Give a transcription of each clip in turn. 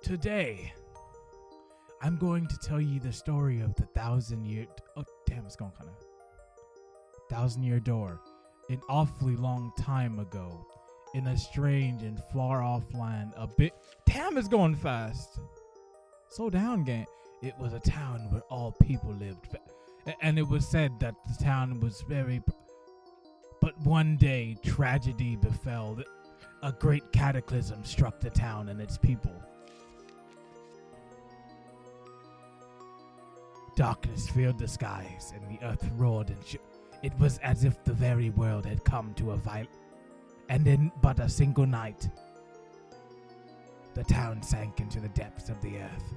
Today, I'm going to tell you the story of the 1,000-year... Oh, damn, it's going kind of... 1,000-year door. An awfully long time ago. In a strange and far-off land. A bit... Damn, it's going fast. Slow down, game. It was a town where all people lived. And it was said that the town was very... But one day, tragedy befell. A great cataclysm struck the town and its people. Darkness filled the skies, and the earth roared and shook. It was as if the very world had come to a violent... And in but a single night, the town sank into the depths of the earth.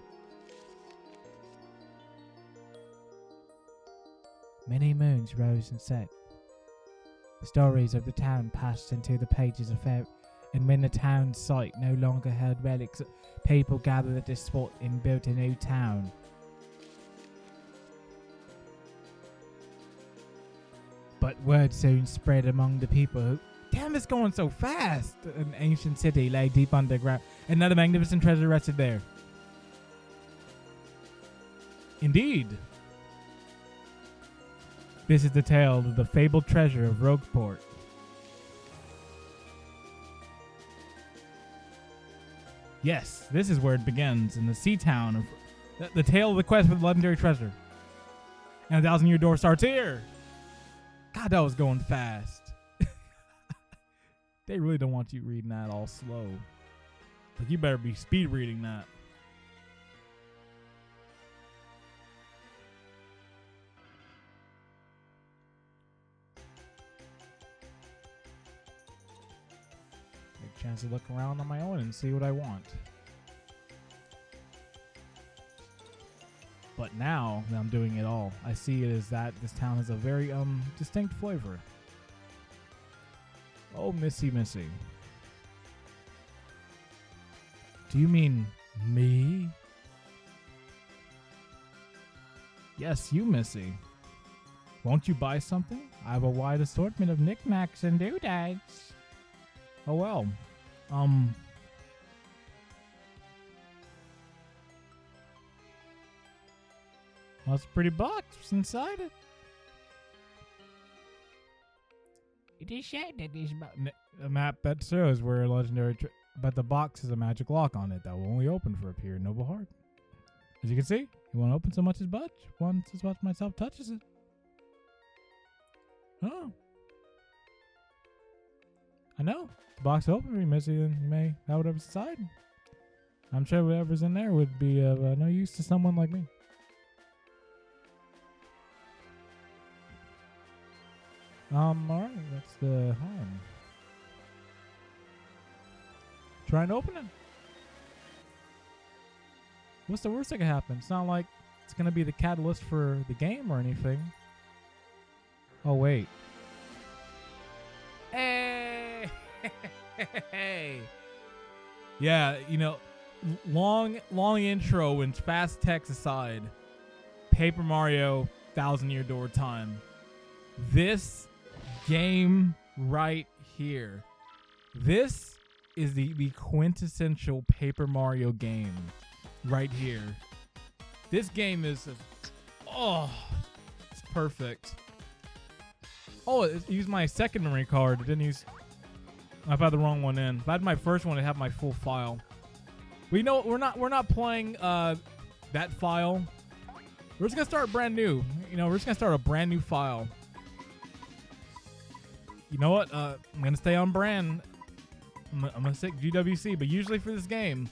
Many moons rose and set. Stories of the town passed into the pages of fairy, and when the town's site no longer held relics, people gathered at this spot and built a new town. But word soon spread among the people who... Damn, it's going so fast! An ancient city lay deep underground. Another magnificent treasure rested there. Indeed. This is the tale of the fabled treasure of Rogueport. Yes, this is where it begins, in the sea town of... The tale of the quest for the legendary treasure. And the 1,000-year door starts here! God, that was going fast. They really don't want you reading that all slow. Like, you better be speed reading that. Take a chance to look around on my own and see what I want. But now that I'm doing it all, I see it as that this town has a very distinct flavor. Oh, Missy. Do you mean me? Yes, you, Missy. Won't you buy something? I have a wide assortment of knickknacks and doodads. Oh well. Well, it's a pretty box inside it. It is said that this a map that shows where a legendary but the box has a magic lock on it that will only open for a period noble heart. As you can see, it won't open so much as budge once as much myself touches it. Oh. I know. The box will open for you, Missy, and you may have whatever's inside. I'm sure whatever's in there would be of no use to someone like me. Alright, that's the home. Try and open it. What's the worst that could happen? It's not like it's gonna be the catalyst for the game or anything. Oh wait. Hey! Yeah, you know, long intro and fast text aside. Paper Mario 1,000-year door time. This game right here. This is the quintessential Paper Mario game right here. This game is it's perfect. Oh, it used my second memory card. It didn't use... I've had the wrong one in. If I had my first one, I'd have my full file. We know we're not playing that file. We're just gonna start brand new. You know, we're just gonna start a brand new file. You know what? I'm gonna stay on brand. I'm gonna stick GWC, but usually for this game,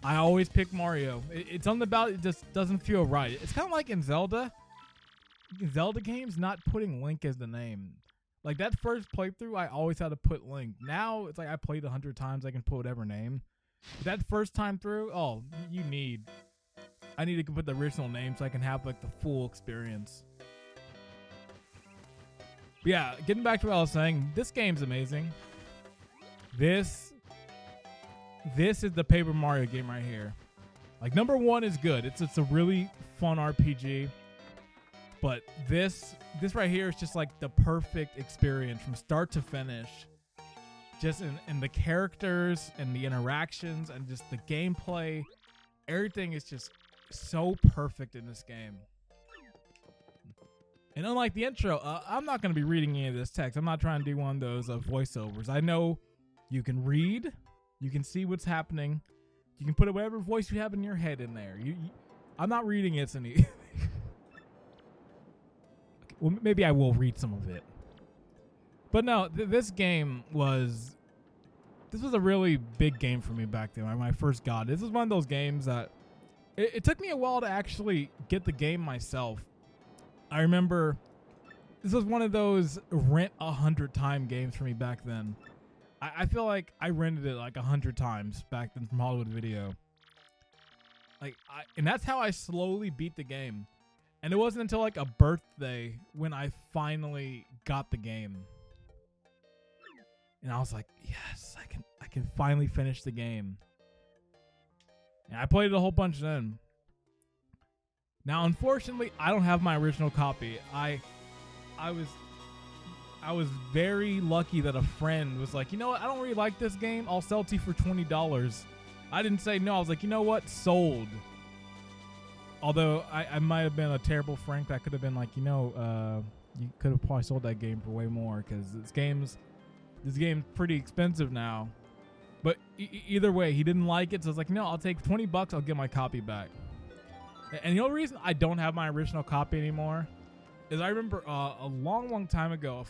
I always pick Mario. It's something about it just doesn't feel right. It's kind of like in Zelda. Zelda games, not putting Link as the name. Like that first playthrough, I always had to put Link. Now it's like I played 100 times, I can put whatever name. But that first time through, I need to put the original name so I can have like the full experience. But yeah, getting back to what I was saying, this game's amazing. This is the Paper Mario game right here. Like number one is good. It's a really fun RPG. But this right here is just like the perfect experience from start to finish. Just in the characters and the interactions and just the gameplay, everything is just so perfect in this game. And unlike the intro, I'm not going to be reading any of this text. I'm not trying to do one of those voiceovers. I know you can read, you can see what's happening, you can put whatever voice you have in your head in there. I'm not reading it any. Okay, well, maybe I will read some of it. But no, this game was a really big game for me back then when I first got it. This was one of those games that it took me a while to actually get the game myself. I remember this was one of those rent 100-time games for me back then. I feel like I rented it like 100 times back then from Hollywood Video. And that's how I slowly beat the game. And it wasn't until like a birthday when I finally got the game. And I was like, yes, I can finally finish the game. And I played it a whole bunch then. Now, unfortunately, I don't have my original copy. I was very lucky that a friend was like, you know what, I don't really like this game. I'll sell it to you for $20. I didn't say no. I was like, you know what, sold. Although I might have been a terrible friend. I could have been like, you know, you could have probably sold that game for way more because this game's pretty expensive now. But either way, he didn't like it, so I was like, no, I'll take $20. I'll get my copy back. And the only reason I don't have my original copy anymore is I remember a long time ago,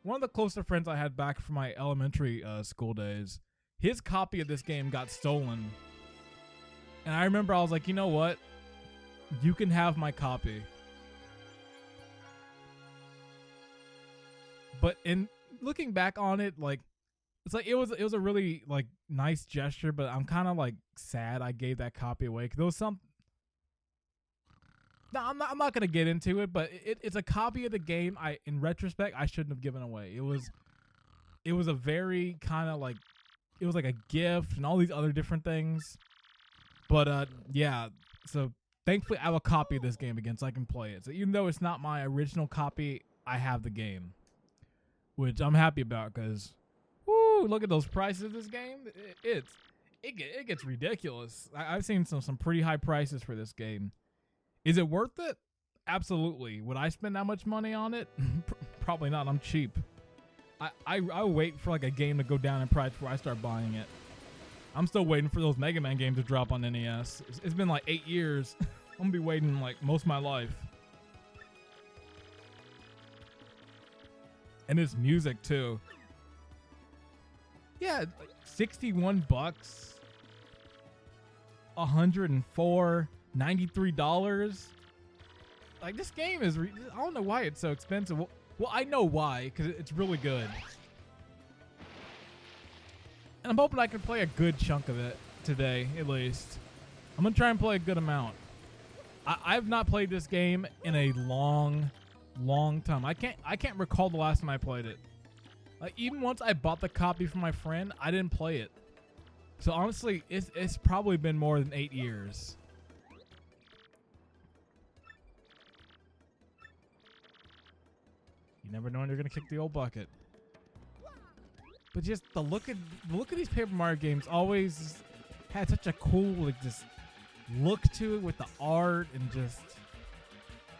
one of the closer friends I had back from my elementary school days, his copy of this game got stolen. And I remember I was like, you know what? You can have my copy. But in looking back on it, like, it's like it was a really like nice gesture, but I'm kind of like sad I gave that copy away because there was some. No, I'm not gonna get into it, but it's a copy of the game. In retrospect, I shouldn't have given away. It was a very kind of like, it was like a gift and all these other different things. But yeah, so thankfully I have a copy of this game again, so I can play it. So even though it's not my original copy, I have the game, which I'm happy about because, woo, look at those prices of this game. It gets ridiculous. I've seen some pretty high prices for this game. Is it worth it? Absolutely. Would I spend that much money on it? Probably not. I'm cheap. I wait for like a game to go down in price before I start buying it. I'm still waiting for those Mega Man games to drop on NES. It's been like 8 years. I'm gonna be waiting like most of my life. And it's music too. Yeah, like $61, $104, $93. Like, this game is I don't know why it's so expensive. Well, I know why, because it's really good. And I'm hoping I can play a good chunk of it today, at least. I'm gonna try and play a good amount. I've not played this game in a long time. I can't recall the last time I played it. Like, even once I bought the copy from my friend, I didn't play it. So honestly, it's probably been more than 8 years. You never know when you're gonna kick the old bucket. But just the look of these Paper Mario games always had such a cool like just look to it with the art and just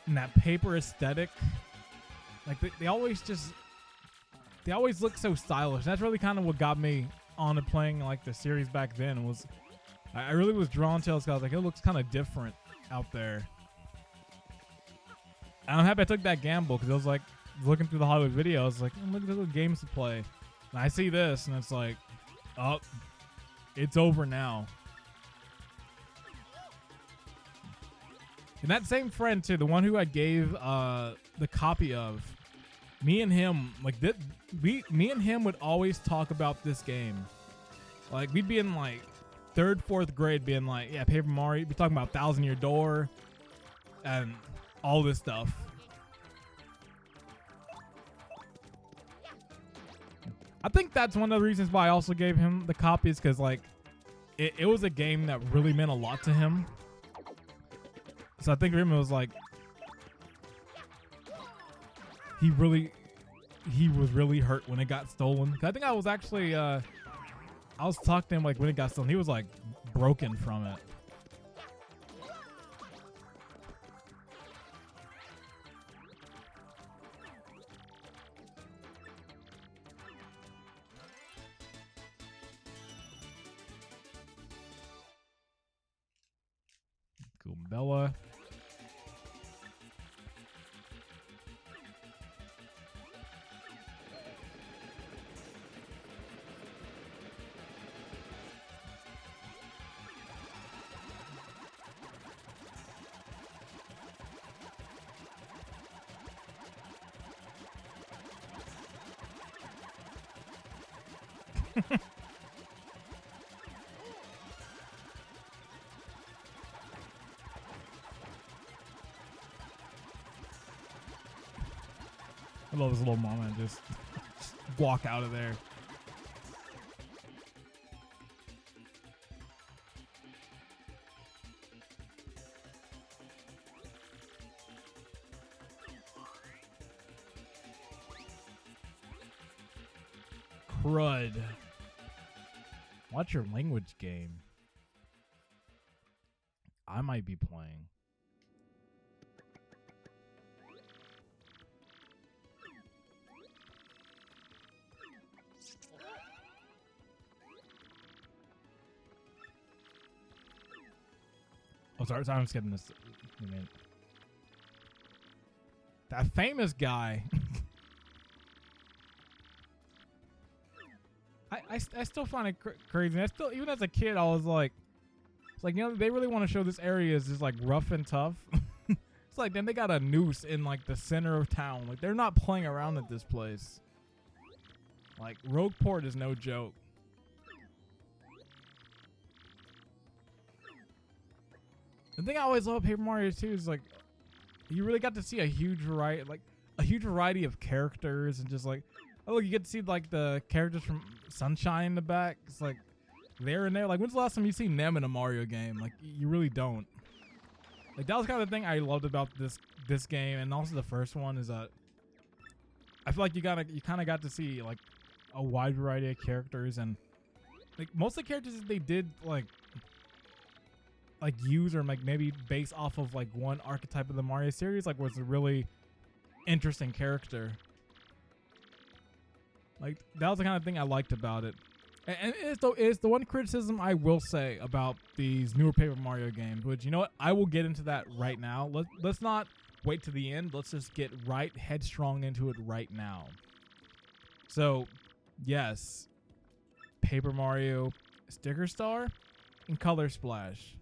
and that paper aesthetic. Like they always look so stylish. That's really kind of what got me on to playing like the series back then. Was I really was drawn to it because I was like, it looks kind of different out there. And I'm happy I took that gamble because I was like looking through the Hollywood video. I was like, look at the games to play. And I see this, and it's like, oh, it's over now. And that same friend, too, the one who I gave the copy of, me and him, like, me and him would always talk about this game. Like, we'd be in, like, 3rd, 4th grade being like, yeah, Paper Mario. We'd be talking about 1,000 Year Door and all this stuff. I think that's one of the reasons why I also gave him the copies, because like it was a game that really meant a lot to him. So I think for him it was like he was really hurt when it got stolen. I think I was actually I was talking to him like when it got stolen. He was like broken from it. Goombella. I love this little moment. Just walk out of there. Crud. What's your language game? I might be playing. Oh, sorry, I'm skipping this. That famous guy. I still find it crazy. I still, even as a kid, I was like, it's like, you know, they really want to show this area is just like rough and tough. It's like, then they got a noose in like the center of town. Like, they're not playing around at this place. Like, Rogueport is no joke. The thing I always love about Paper Mario 2 is like, you really got to see a huge variety of characters, and just like, oh look, you get to see like the characters from Sunshine in the back. It's like they're in there. Like, when's the last time you seen them in a Mario game? Like, you really don't. Like, that was kind of the thing I loved about this game, and also the first one, is that I feel like you kind of got to see like a wide variety of characters, and like most of the characters that they did like use or like maybe base off of like one archetype of the Mario series, like was a really interesting character. Like, that was the kind of thing I liked about it. And it's the one criticism I will say about these newer Paper Mario games, which, you know what, I will get into that right now. Let's not wait to the end. Let's just get right headstrong into it right now. So, yes, Paper Mario Sticker Star and Color Splash.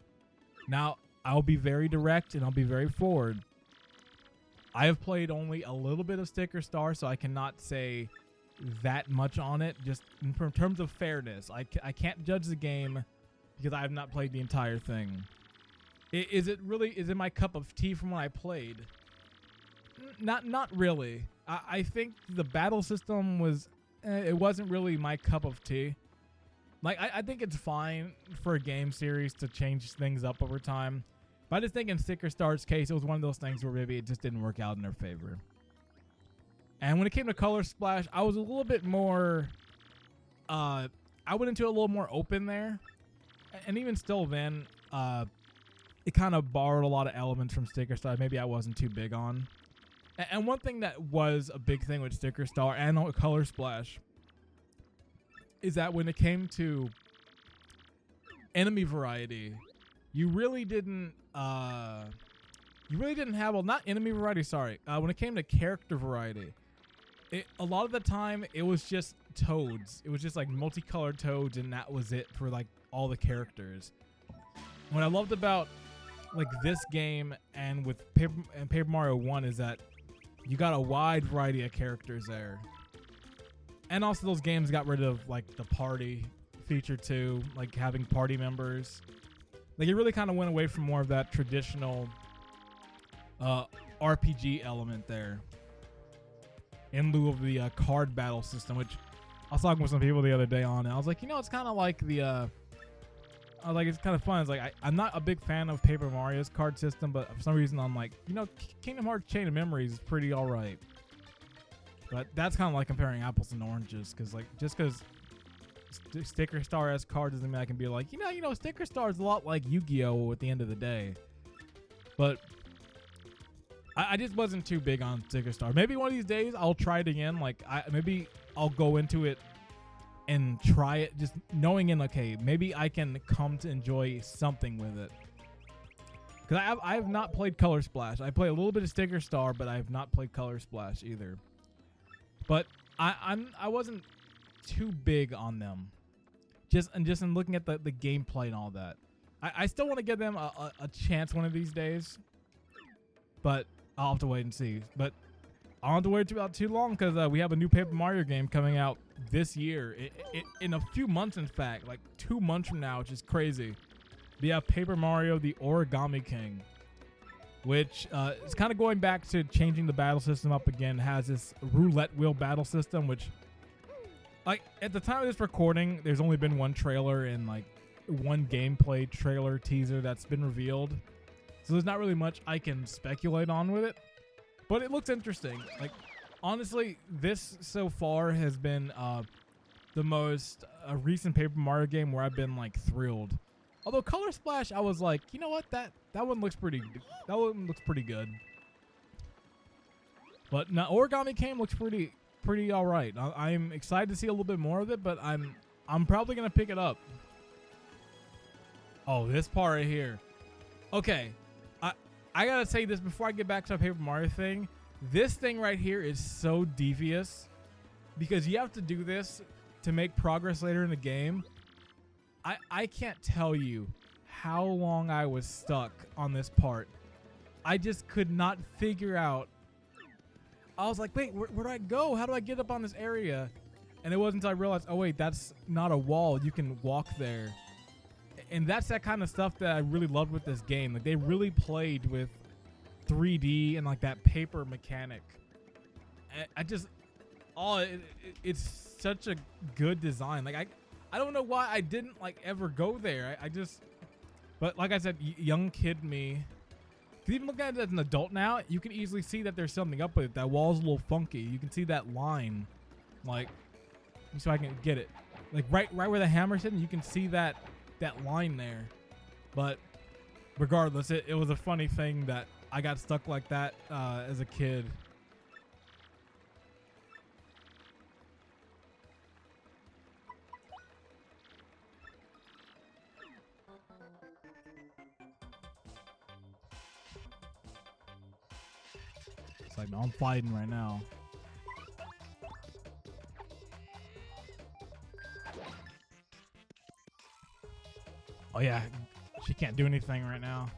Now, I'll be very direct and I'll be very forward. I have played only a little bit of Sticker Star, so I cannot say that much on it. Just in terms of fairness, I can't judge the game because I have not played the entire thing. Is it my cup of tea from when I played? Not really. I think the battle system was it wasn't really my cup of tea. Like, I think it's fine for a game series to change things up over time, but I just think in Sticker Star's case, it was one of those things where maybe it just didn't work out in their favor. And when it came to Color Splash, I was a little bit more, I went into it a little more open there. And even still then, it kind of borrowed a lot of elements from Sticker Star maybe I wasn't too big on. And one thing that was a big thing with Sticker Star and Color Splash is that when it came to enemy variety, you really didn't have, well, not enemy variety, sorry. When it came to character variety, a lot of the time it was just toads. It was just like multicolored toads, and that was it for like all the characters. What I loved about like this game and with Paper Mario 1 is that you got a wide variety of characters there. And also those games got rid of like the party feature too, like having party members. Like, it really kind of went away from more of that traditional RPG element there, in lieu of the card battle system, which I was talking with some people the other day on, and I was like, you know, it's kind of like it's kind of fun. It's like, I'm not a big fan of Paper Mario's card system, but for some reason I'm like, you know, Kingdom Hearts Chain of Memories is pretty all right. But that's kind of like comparing apples and oranges, because like just because Sticker Star has cards doesn't mean I can be like, you know, Sticker Star is a lot like Yu-Gi-Oh at the end of the day. But I just wasn't too big on Sticker Star. Maybe one of these days I'll try it again. Like maybe I'll go into it and try it, just knowing okay, maybe I can come to enjoy something with it. Because I have not played Color Splash. I play a little bit of Sticker Star, but I have not played Color Splash either. But I wasn't too big on them. Just in looking at the gameplay and all that. I still want to give them a chance one of these days. But I'll have to wait and see. But I don't have to wait too long, because we have a new Paper Mario game coming out this year. In a few months, in fact. Like 2 months from now, which is crazy. We have Paper Mario, the Origami King. Which is kind of going back to changing the battle system up again. It has this roulette wheel battle system, which, like, at the time of this recording, there's only been one trailer and like one gameplay trailer teaser that's been revealed. So there's not really much I can speculate on with it, but it looks interesting. Like, honestly, this so far has been the most recent Paper Mario game where I've been like thrilled. Although Color Splash, I was like, you know what, that one looks pretty. That one looks pretty good. But now Origami King looks pretty all right. I'm excited to see a little bit more of it, but I'm probably gonna pick it up. Oh, this part right here. Okay, I gotta say this before I get back to the Paper Mario thing. This thing right here is so devious because you have to do this to make progress later in the game. I can't tell you how long I was stuck on this part. I just could not figure out. I was like, wait, where do I go? How do I get up on this area? And it wasn't until I realized, oh wait, that's not a wall. You can walk there. And that's that kind of stuff that I really loved with this game. Like, they really played with 3D and like that paper mechanic. It's such a good design. Like, I don't know why I didn't like ever go there. But like I said, young kid me. Even looking at it as an adult now, you can easily see that there's something up with it. That wall's a little funky. You can see that line, like, so I can get it, like right where the hammer's hitting. You can see that line there. But regardless, it was a funny thing that I got stuck like that as a kid. It's like, no, I'm fighting right now. Oh yeah, she can't do anything right now.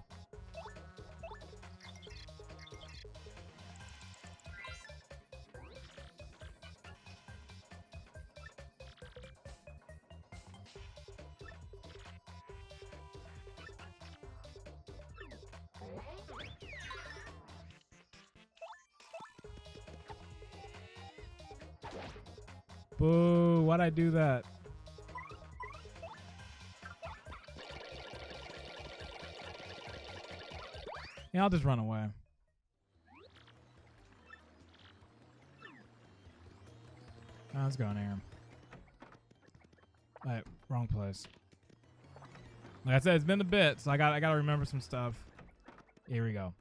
Boo, why'd I do that? Yeah, I'll just run away. Oh, let's go in here. Alright, wrong place. Like I said, it's been a bit, so I gotta remember some stuff. Here we go.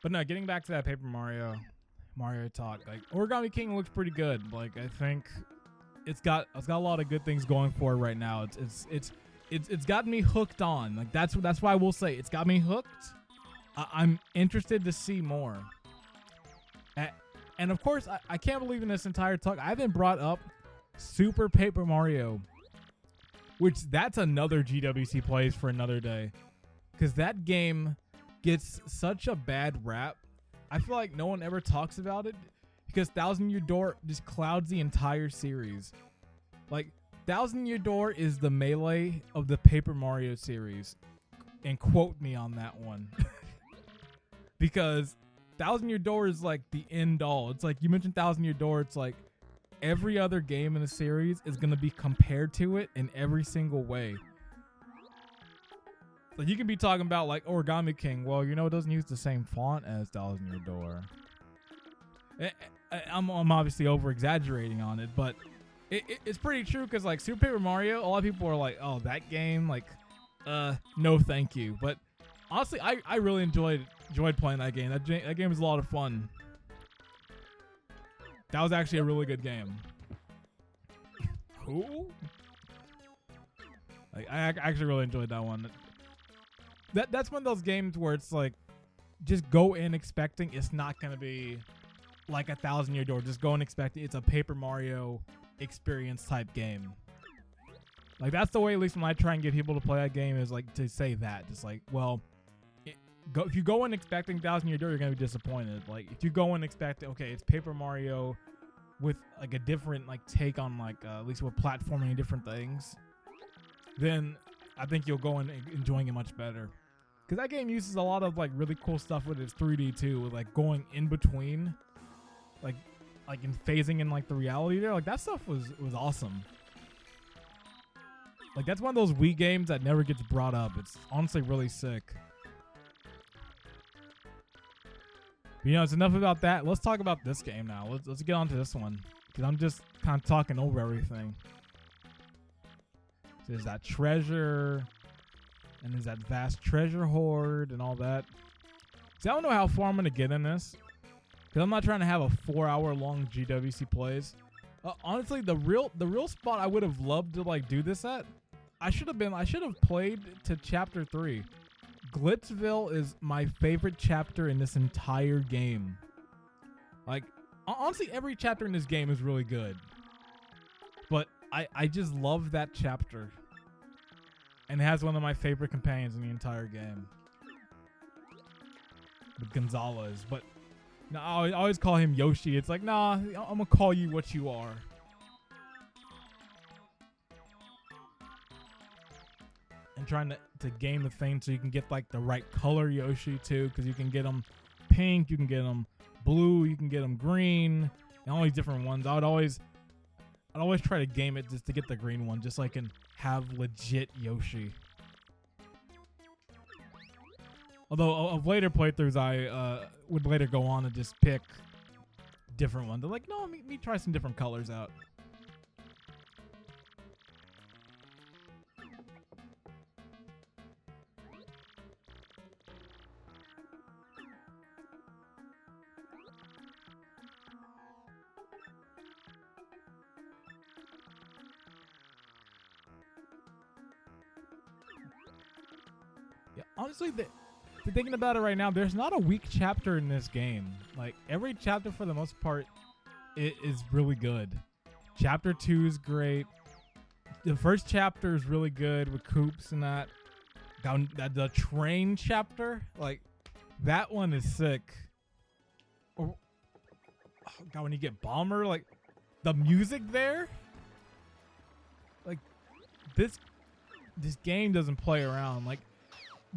But no, getting back to that Paper Mario talk, like Origami King looks pretty good. Like, I think it's got a lot of good things going for it right now. It's gotten me hooked on. Like, that's why I will say it's got me hooked. I'm interested to see more. And of course, I can't believe in this entire talk I haven't brought up Super Paper Mario, which that's another GWC plays for another day, because that game gets such a bad rap. I feel like no one ever talks about it because Thousand Year Door just clouds the entire series. Like, Thousand Year Door is the Melee of the Paper Mario series, and quote me on that one. Because Thousand Year Door is like the end all. It's like, you mentioned Thousand Year Door, it's like every other game in the series is going to be compared to it in every single way. Like you can be talking about like Origami King. Well, you know, it doesn't use the same font as Thousand Year Door. I'm obviously over exaggerating on it, but it's pretty true because like Super Paper Mario, a lot of people are like, oh, that game, like, no, thank you. But honestly, I really enjoyed playing that game. That game was a lot of fun. That was actually a really good game. Cool. Like I actually really enjoyed that one. That's one of those games where it's like, just go in expecting it's not gonna be like a 1,000 Year Door. Just go and expect it's a Paper Mario experience type game. Like that's the way, at least when I try and get people to play that game, is like to say that. Just like, well, if you go in expecting 1,000 Year Door, you're gonna be disappointed. Like if you go in expecting, okay, it's Paper Mario with like a different like take on like at least with platforming and different things, then I think you'll go in enjoying it much better. Because that game uses a lot of like really cool stuff with its 3D too, with like going in between, like in phasing in like the reality there. Like that stuff was awesome. Like that's one of those Wii games that never gets brought up. It's honestly really sick. But, you know, it's enough about that. Let's talk about this game now. Let's get on to this one, because I'm just kind of talking over everything. So there's that treasure, and there's that vast treasure hoard and all that. See, I don't know how far I'm gonna get in this, because I'm not trying to have a 4-hour long GWC plays. Honestly, the real spot I would have loved to like do this at, I should have played to chapter 3. Glitzville is my favorite chapter in this entire game. Like, honestly, every chapter in this game is really good. But I just love that chapter. And it has one of my favorite companions in the entire game. With Gonzalez. But no, I always call him Yoshi. It's like, nah, I'm gonna call you what you are. And trying to game the thing so you can get like the right color Yoshi too, because you can get them pink, you can get them blue, you can get them green, and all these different ones. I'd always try to game it just to get the green one, just so I can have legit Yoshi. Although of later playthroughs, I would later go on and just pick different ones. They're like, no, let me try some different colors out. Yeah, honestly, thinking about it right now, there's not a weak chapter in this game. Like every chapter for the most part is really good. Chapter 2 is great. The first chapter is really good with Koops and that. The train chapter, like that one is sick. Or oh God, when you get Bomber, like the music there, like this game doesn't play around. Like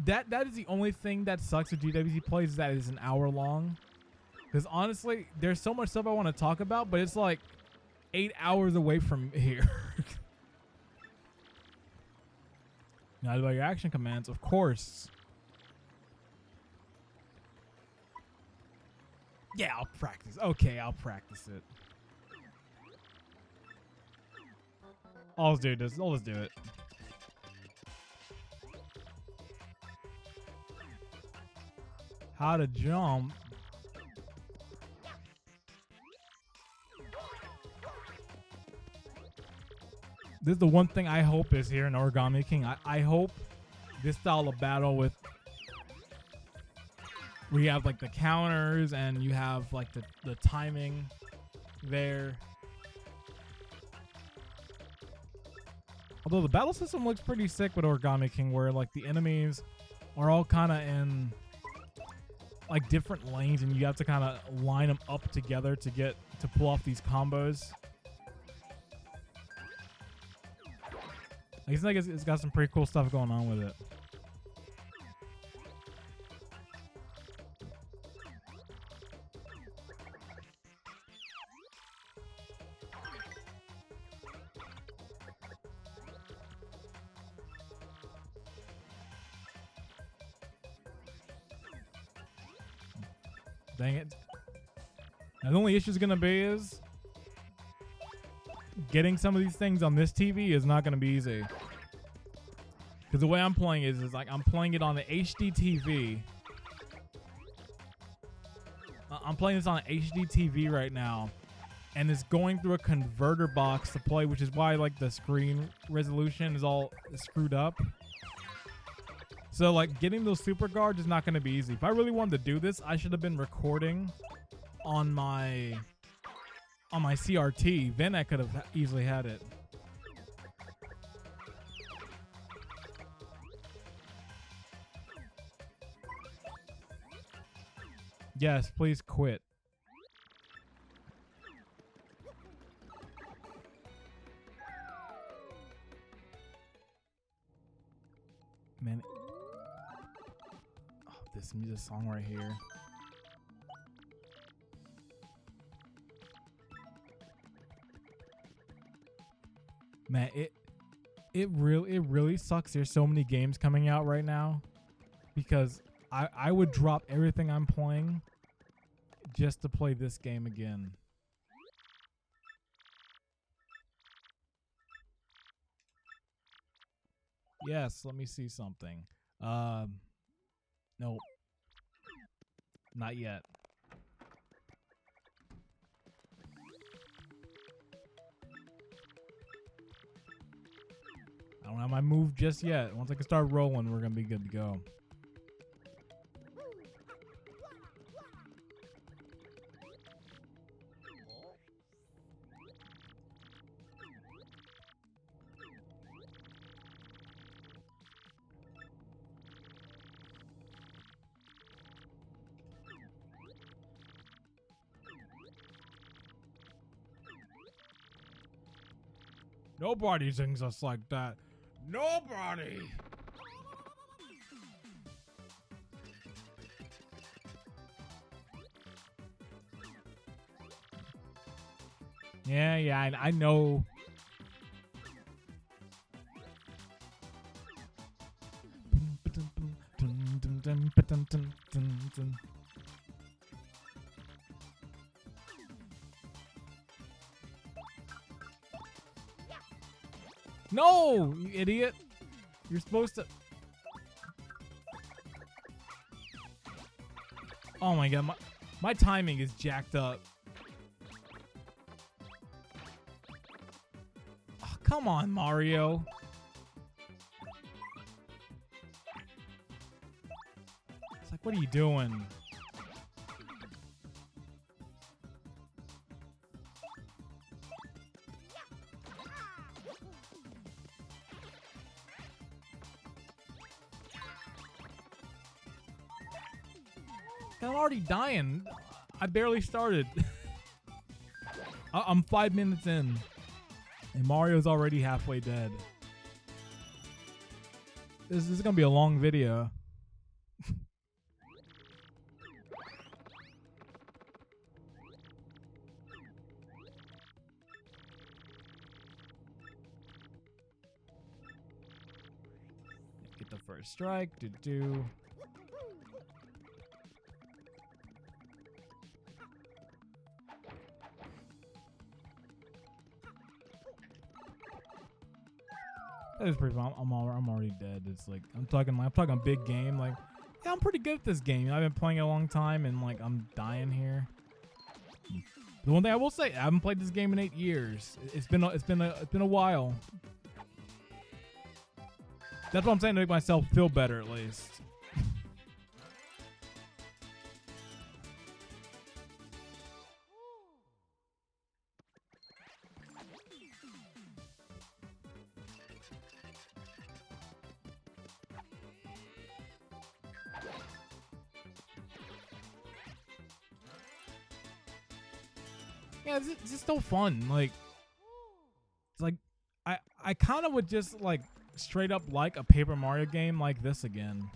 that is the only thing that sucks with GWC plays, is that it is an hour long. Because honestly, there's so much stuff I want to talk about, but it's like 8 hours away from here. Now about your action commands, of course. Yeah, I'll practice. Okay, I'll practice it. I'll just do this. I'll just do it. How to jump. This is the one thing I hope is here in Origami King. I hope this style of battle with where you have like the counters and you have like the timing there. Although the battle system looks pretty sick with Origami King, where like the enemies are all kind of in like different lanes and you have to kind of line them up together to pull off these combos. It seems like it's got some pretty cool stuff going on with it. Dang it. Now, the only issue is going to be is getting some of these things on this TV is not going to be easy. Because the way I'm playing is like I'm playing it on the HD TV. I'm playing this on an HD TV right now. And it's going through a converter box to play, which is why like the screen resolution is all screwed up. So like getting those super guards is not going to be easy. If I really wanted to do this, I should have been recording on my CRT. Then I could have easily had it. Yes, please quit. Man, oh, this music song right here. Man, it really sucks. There's so many games coming out right now because I would drop everything I'm playing just to play this game again. Yes, let me see something. Nope. Not yet. I don't have my move just yet. Once I can start rolling, we're gonna be good to go. Nobody sings us like that. Nobody. Yeah, I know. No, you idiot. You're supposed to... Oh my god, my timing is jacked up. Oh, come on, Mario. It's like, what are you doing? I'm already dying. I barely started. I'm 5 minutes in. And Mario's already halfway dead. This is going to be a long video. Get the first strike. Do. It's pretty fun. I'm already dead. It's like I'm talking big game. Like, yeah, I'm pretty good at this game. I've been playing it a long time, and like I'm dying here. The one thing I will say, I haven't played this game in 8 years. It's been a while. That's what I'm saying to make myself feel better, at least. Yeah, it's just so fun. Like, it's like I kind of would just like straight up like a Paper Mario game like this again.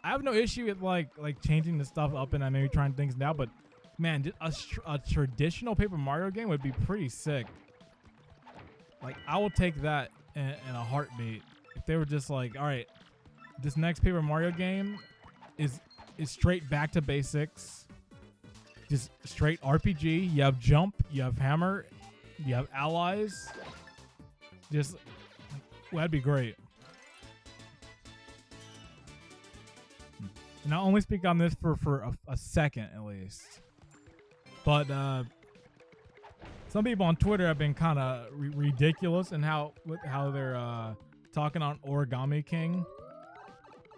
I have no issue with like changing the stuff up and maybe trying things now, but man, just a traditional Paper Mario game would be pretty sick. Like, I will take that in a heartbeat if they were just like, all right, this next Paper Mario game is straight back to basics. just straight RPG. You have jump, you have hammer, you have allies. Just, well, that'd be great. And I'll only speak on this for a second at least. But some people on Twitter have been kind of ridiculous in how they're talking on Origami King.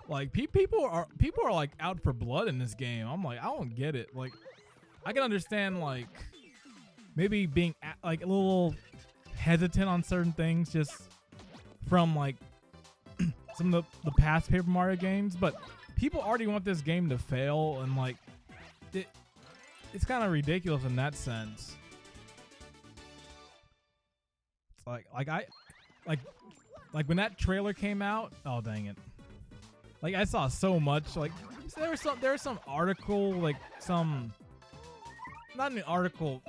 Like people are like out for blood in this game. I'm like, I don't get it. Like, I can understand like maybe being like a little hesitant on certain things just from like some of the past Paper Mario games, but people already want this game to fail, and like it's kind of ridiculous in that sense. It's like when that trailer came out, oh dang it. Like I saw so much, like there was some article, like not an article,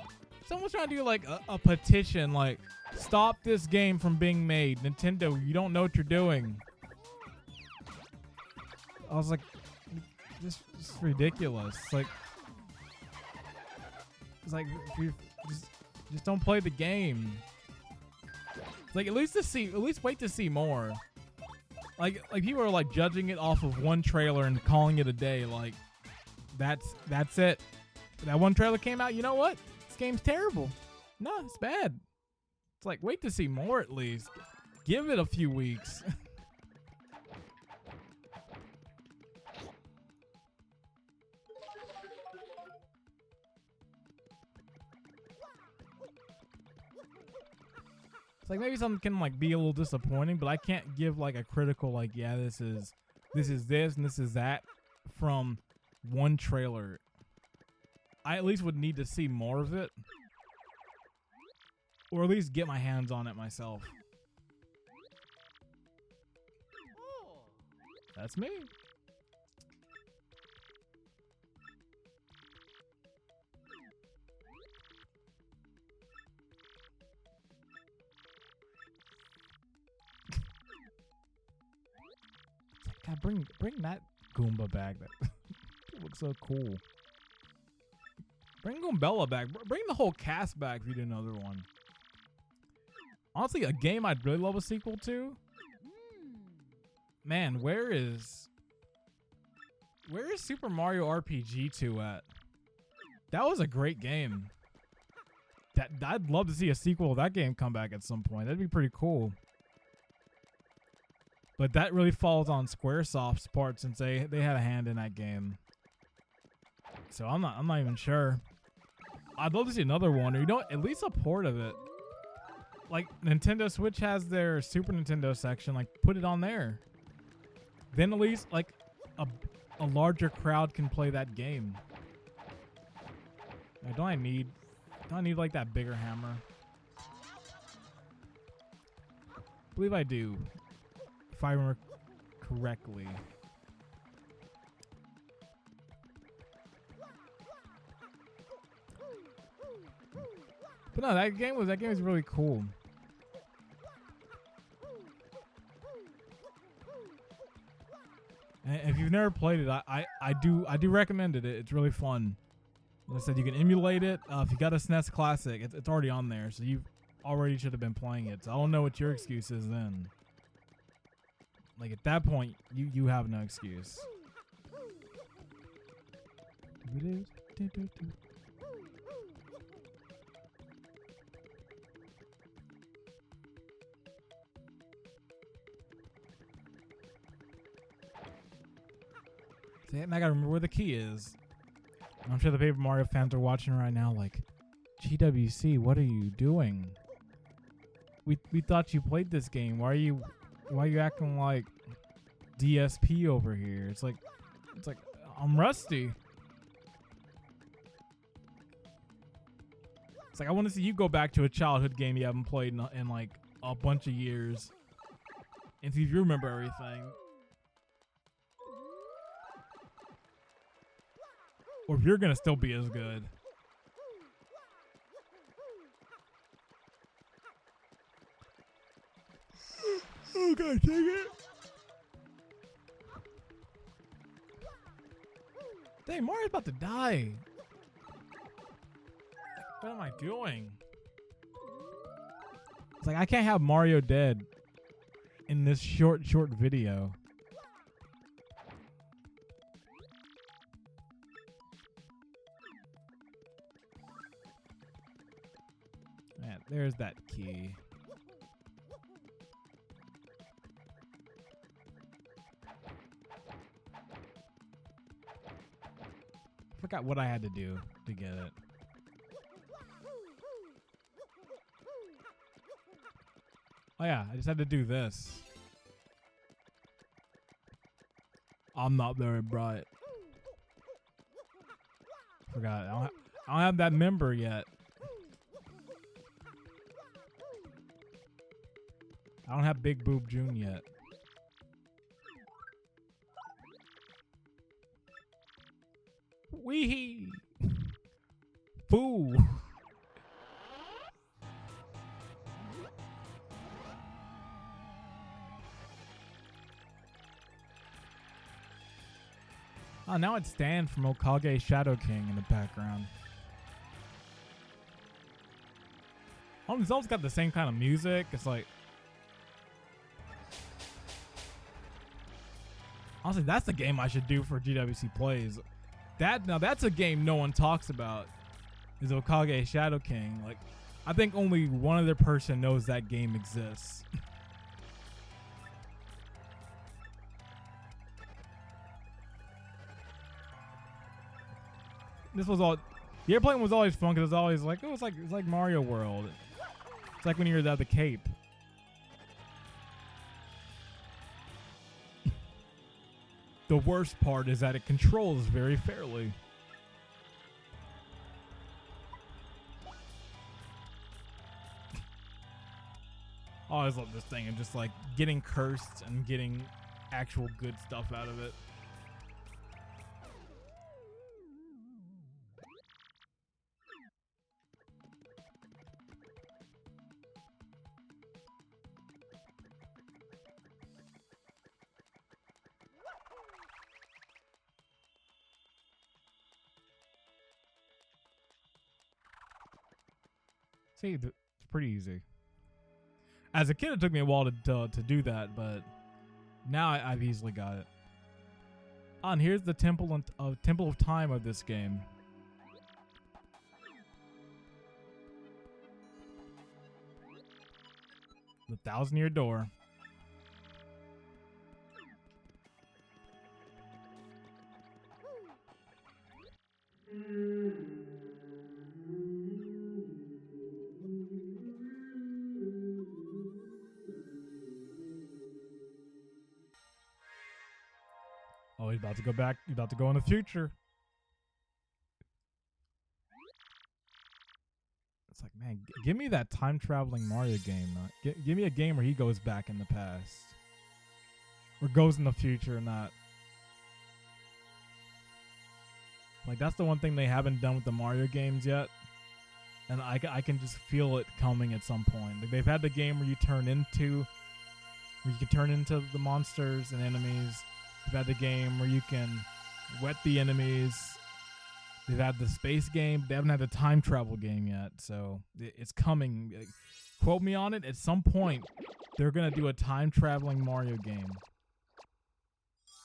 someone's trying to do like a petition, like stop this game from being made. Nintendo, you don't know what you're doing. I was like, this is ridiculous. It's like if you just don't play the game. It's like at least wait to see more. Like people are like judging it off of one trailer and calling it a day. Like that's it. That one trailer came out. You know what? This game's terrible. No, it's bad. It's like wait to see more at least. Give it a few weeks. It's like maybe something can like be a little disappointing, but I can't give like a critical like, yeah, this is this and this is that from one trailer. I at least would need to see more of it, or at least get my hands on it myself. That's me. God, bring that Goomba back. That looks so cool. Bring Goombella back. Bring the whole cast back if you do another one. Honestly, a game I'd really love a sequel to. Man, where is Super Mario RPG 2 at? That was a great game. I'd love to see a sequel of that game come back at some point. That'd be pretty cool. But that really falls on Squaresoft's part since they had a hand in that game. So I'm not even sure. I'd love to see another one, or at least a port of it. Like Nintendo Switch has their Super Nintendo section, like put it on there. Then at least like a larger crowd can play that game. Don't I need like that bigger hammer? I believe I do. If I remember correctly. But no, that game was really cool. And if you've never played it, I do recommend it. It's really fun. Like I said, you can emulate it. If you got a SNES Classic, it's already on there, so you already should have been playing it. So I don't know what your excuse is then. Like at that point, you have no excuse. See, and I gotta remember where the key is. I'm sure the Paper Mario fans are watching right now like, GWC, what are you doing? We thought you played this game. Why are you acting like DSP over here? It's like I'm rusty. It's like I want to see you go back to a childhood game you haven't played in like a bunch of years and see if you remember everything. Or if you're gonna still be as good. Oh god, dang it. Dang, Mario's about to die. What am I doing? It's like I can't have Mario dead in this short video. Man, there's that key. Forgot what I had to do to get it. Oh yeah, I just had to do this. I'm not very bright. Forgot. I don't have that member yet. I don't have Big Boob June yet. Wee! Boo! Oh, now it's Stan from Okage Shadow King in the background. Oh, it's always got the same kind of music. It's like... Honestly, that's the game I should do for GWC Plays. Now that's a game no one talks about. Is Okage Shadow King. Like, I think only one other person knows that game exists. This was all. The airplane was always fun because it was always like it's like Mario World. It's like when you're at the Cape. The worst part is that it controls very fairly. I always love this thing and just like getting cursed and getting actual good stuff out of it. See, it's pretty easy. As a kid, it took me a while to do that, but now I've easily got it. Ah, and here's the Temple of Time of this game. The 1,000-year door. Oh, he's about to go back. He's about to go in the future. It's like, man, give me that time-traveling Mario game. Give me a game where he goes back in the past. Or goes in the future, not... Like, that's the one thing they haven't done with the Mario games yet. And I can just feel it coming at some point. Like, they've had the game where you can turn into the monsters and enemies. They've had the game where you can wet the enemies. They've had the space game. They haven't had the time travel game yet. So it's coming. Quote me on it. At some point, they're going to do a time traveling Mario game.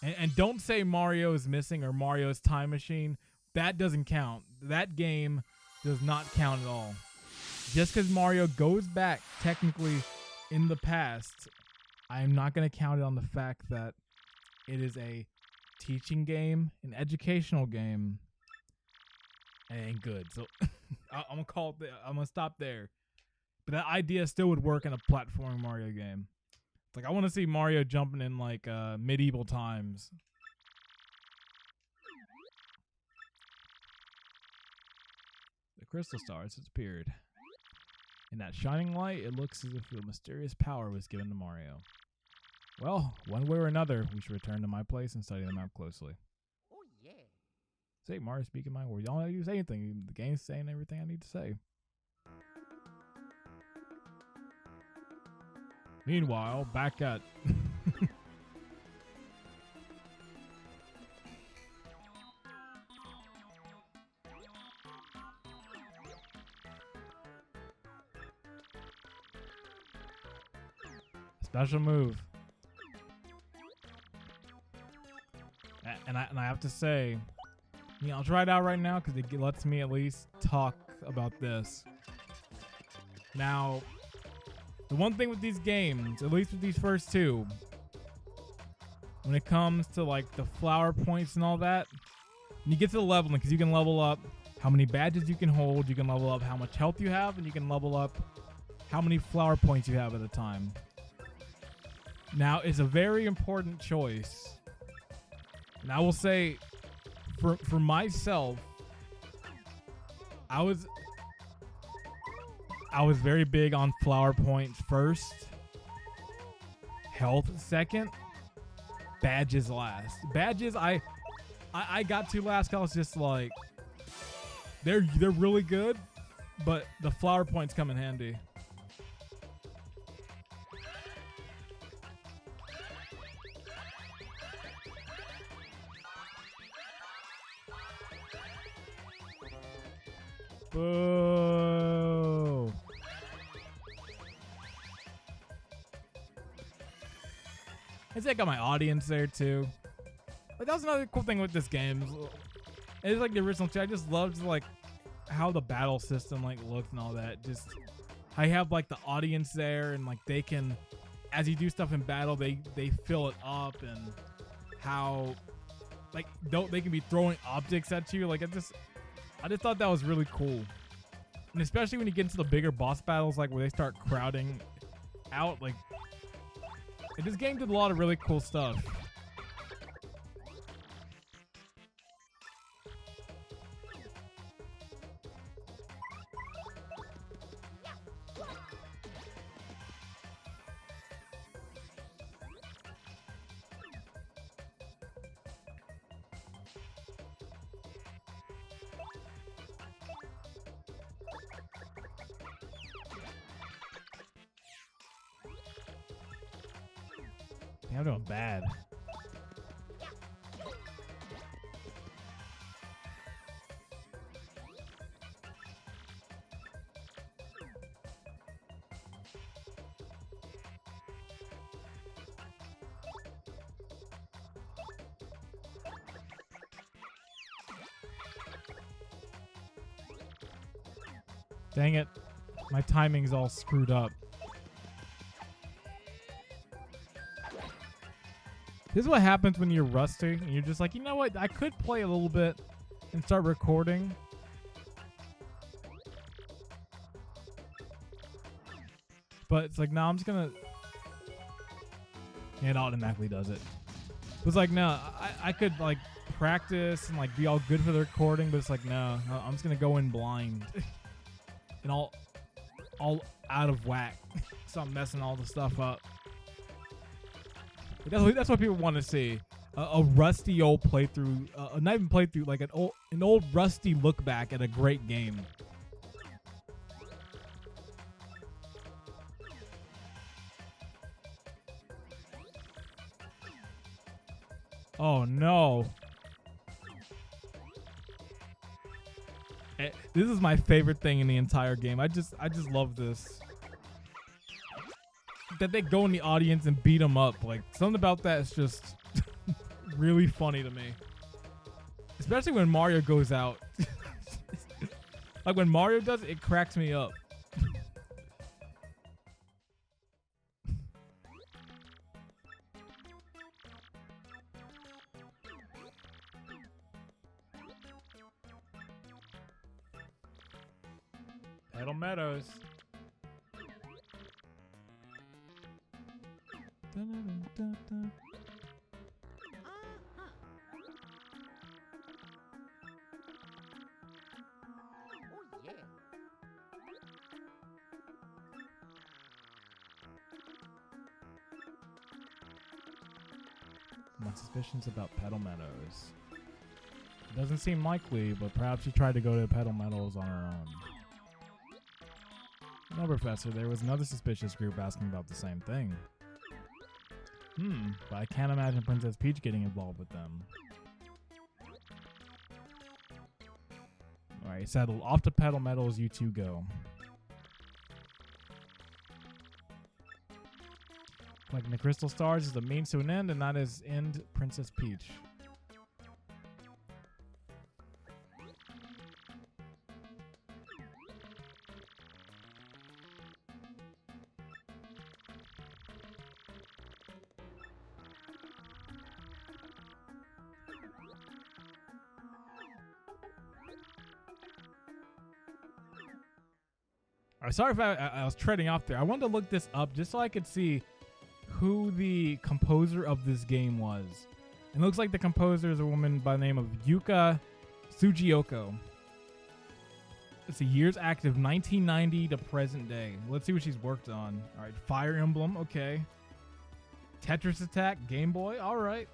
And don't say Mario is missing or Mario's time machine. That doesn't count. That game does not count at all. Just because Mario goes back technically in the past, I am not going to count it on the fact that it is a teaching game, an educational game. It ain't good. So I'm gonna stop there. But that idea still would work in a platforming Mario game. It's like I want to see Mario jumping in like medieval times. The crystal star has disappeared. In that shining light, it looks as if a mysterious power was given to Mario. Well, one way or another, we should return to my place and study the map closely. Oh, yeah. Say, Mario, speaking my words. Y'all don't need to say anything. The game's saying everything I need to say. Meanwhile, back at... Special move. And I have to say, I'll try it out right now because it lets me at least talk about this. Now, the one thing with these games, at least with these first two, when it comes to like the flower points and all that, when you get to the leveling, because you can level up how many badges you can hold, you can level up how much health you have, and you can level up how many flower points you have at a time. Now, it's a very important choice. And I will say, for myself, I was very big on flower points first, health second, badges last. Badges I got to last because I was just like, they're really good, but the flower points come in handy. Boo. I think I got my audience there too. But that was another cool thing with this game. It's like the original too. I just loved like how the battle system like looked and all that. Just I have like the audience there and like they can, as you do stuff in battle, they fill it up, and how like they can be throwing objects at you. Like I just thought that was really cool. And especially when you get into the bigger boss battles, like where they start crowding out, like this game did a lot of really cool stuff. I'm doing bad. Dang it. My timing's all screwed up. This is what happens when you're rusty and you're just like, you know what? I could play a little bit and start recording. But it's like, no, I'm just gonna. Yeah, it automatically does it. It's like, no, I could like practice and like be all good for the recording, but it's like, no, I'm just gonna go in blind and all out of whack. So I'm messing all the stuff up. That's what people want to see. A rusty old playthrough, not even playthrough, like an old rusty look back at a great game. Oh no. This is my favorite thing in the entire game. I just love this. That they go in the audience and beat them up. Like, something about that is just really funny to me. Especially when Mario goes out. Like, when Mario does it, it cracks me up. Petal Meadows. Dun, dun, dun, dun. Oh yeah. My suspicions about Petal Meadows. It doesn't seem likely, but perhaps she tried to go to Petal Meadows on her own. No, Professor, there was another suspicious group asking about the same thing. But I can't imagine Princess Peach getting involved with them. Alright, settled. Off to Petal Meadows, you two go. Collecting the crystal stars is the means to an end, and that is end Princess Peach. Alright, sorry if I was treading off there. I wanted to look this up just so I could see who the composer of this game was. It looks like the composer is a woman by the name of Yuka Tsujioko. Let's see, years active, 1990 to present day. Let's see what she's worked on. All right, Fire Emblem, okay. Tetris Attack, Game Boy, all right.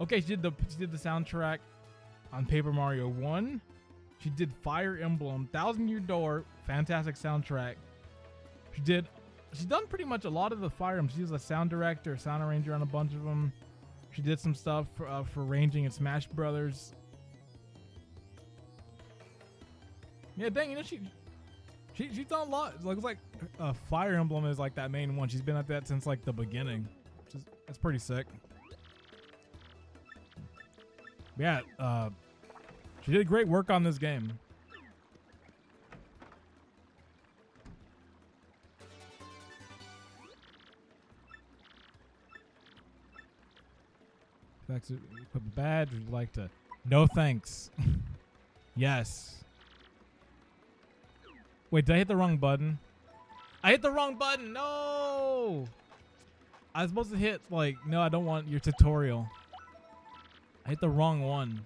Okay, she did the soundtrack on Paper Mario 1. She did Fire Emblem, Thousand Year Door, fantastic soundtrack. She's done pretty much a lot of the Fire Emblem. She's a sound director, sound arranger on a bunch of them. She did some stuff for arranging in Smash Brothers. Yeah, dang, you know she's done a lot. It looks like Fire Emblem is like that main one. She's been at that since like the beginning. That's pretty sick. Yeah, she did great work on this game. Equip a badge. Would you like to? No thanks. Yes. Wait, did I hit the wrong button? I hit the wrong button. No. I was supposed to hit like, no, I don't want your tutorial. I hit the wrong one.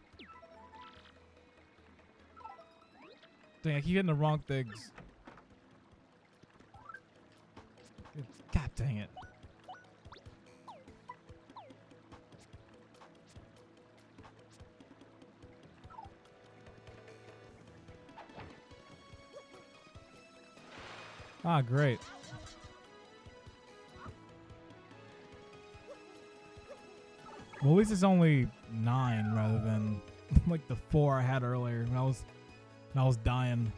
Dang, I keep hitting the wrong things. God dang it. Ah, great. Well, at least it's only 9 rather than like the 4 I had earlier when I was dying.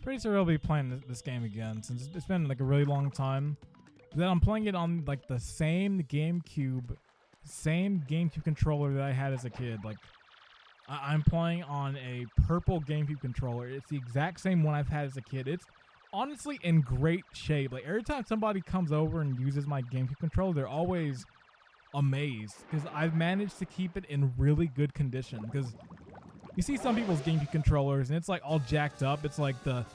Pretty sure I'll be playing this game again since it's been like a really long time. Then I'm playing it on like the same GameCube controller that I had as a kid. Like I'm playing on a purple GameCube controller. It's the exact same one I've had as a kid. It's honestly in great shape. Like every time somebody comes over and uses my GameCube controller, they're always amazed because I've managed to keep it in really good condition. Because you see some people's GameCube controllers and it's like all jacked up. It's like the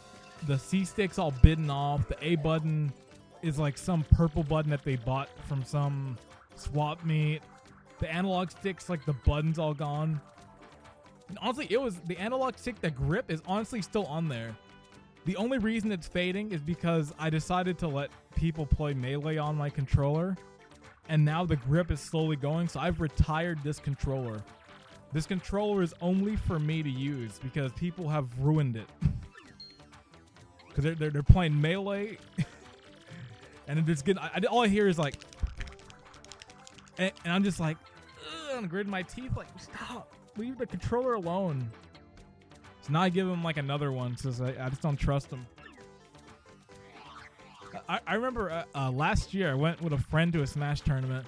C stick's all bitten off. The A button is like some purple button that they bought from some swap meet. The analog stick's like the button's all gone. And honestly, it was the analog stick, the grip is honestly still on there. The only reason it's fading is because I decided to let people play Melee on my controller. And now the grip is slowly going, so I've retired this controller. This controller is only for me to use because people have ruined it. Because they're playing Melee. And they're just getting, all I hear is like, and I'm just like, I'm gritting my teeth like, stop, leave the controller alone. So now I give him like another one because I just don't trust him. I remember last year I went with a friend to a Smash tournament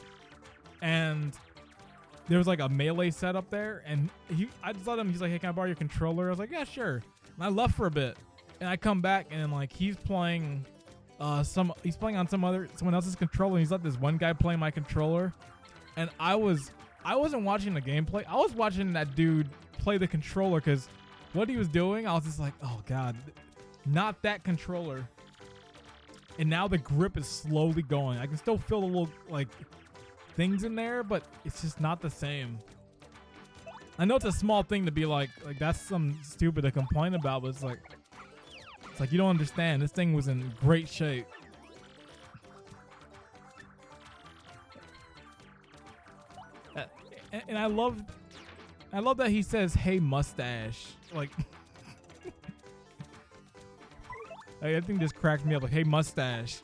and there was like a Melee setup there and I just let him, he's like, hey, can I borrow your controller? I was like, yeah, sure. And I left for a bit and I come back and like he's playing he's playing on someone else's controller and he's let this one guy play my controller and I wasn't watching the gameplay. I was watching that dude play the controller because what he was doing, I was just like, oh god, not that controller. And now the grip is slowly going. I can still feel the little like things in there, but it's just not the same. I know it's a small thing to be like that's something stupid to complain about, but it's like you don't understand. This thing was in great shape. And I love that he says, "Hey, mustache." Like Hey, that thing just cracked me up. Like, hey, mustache.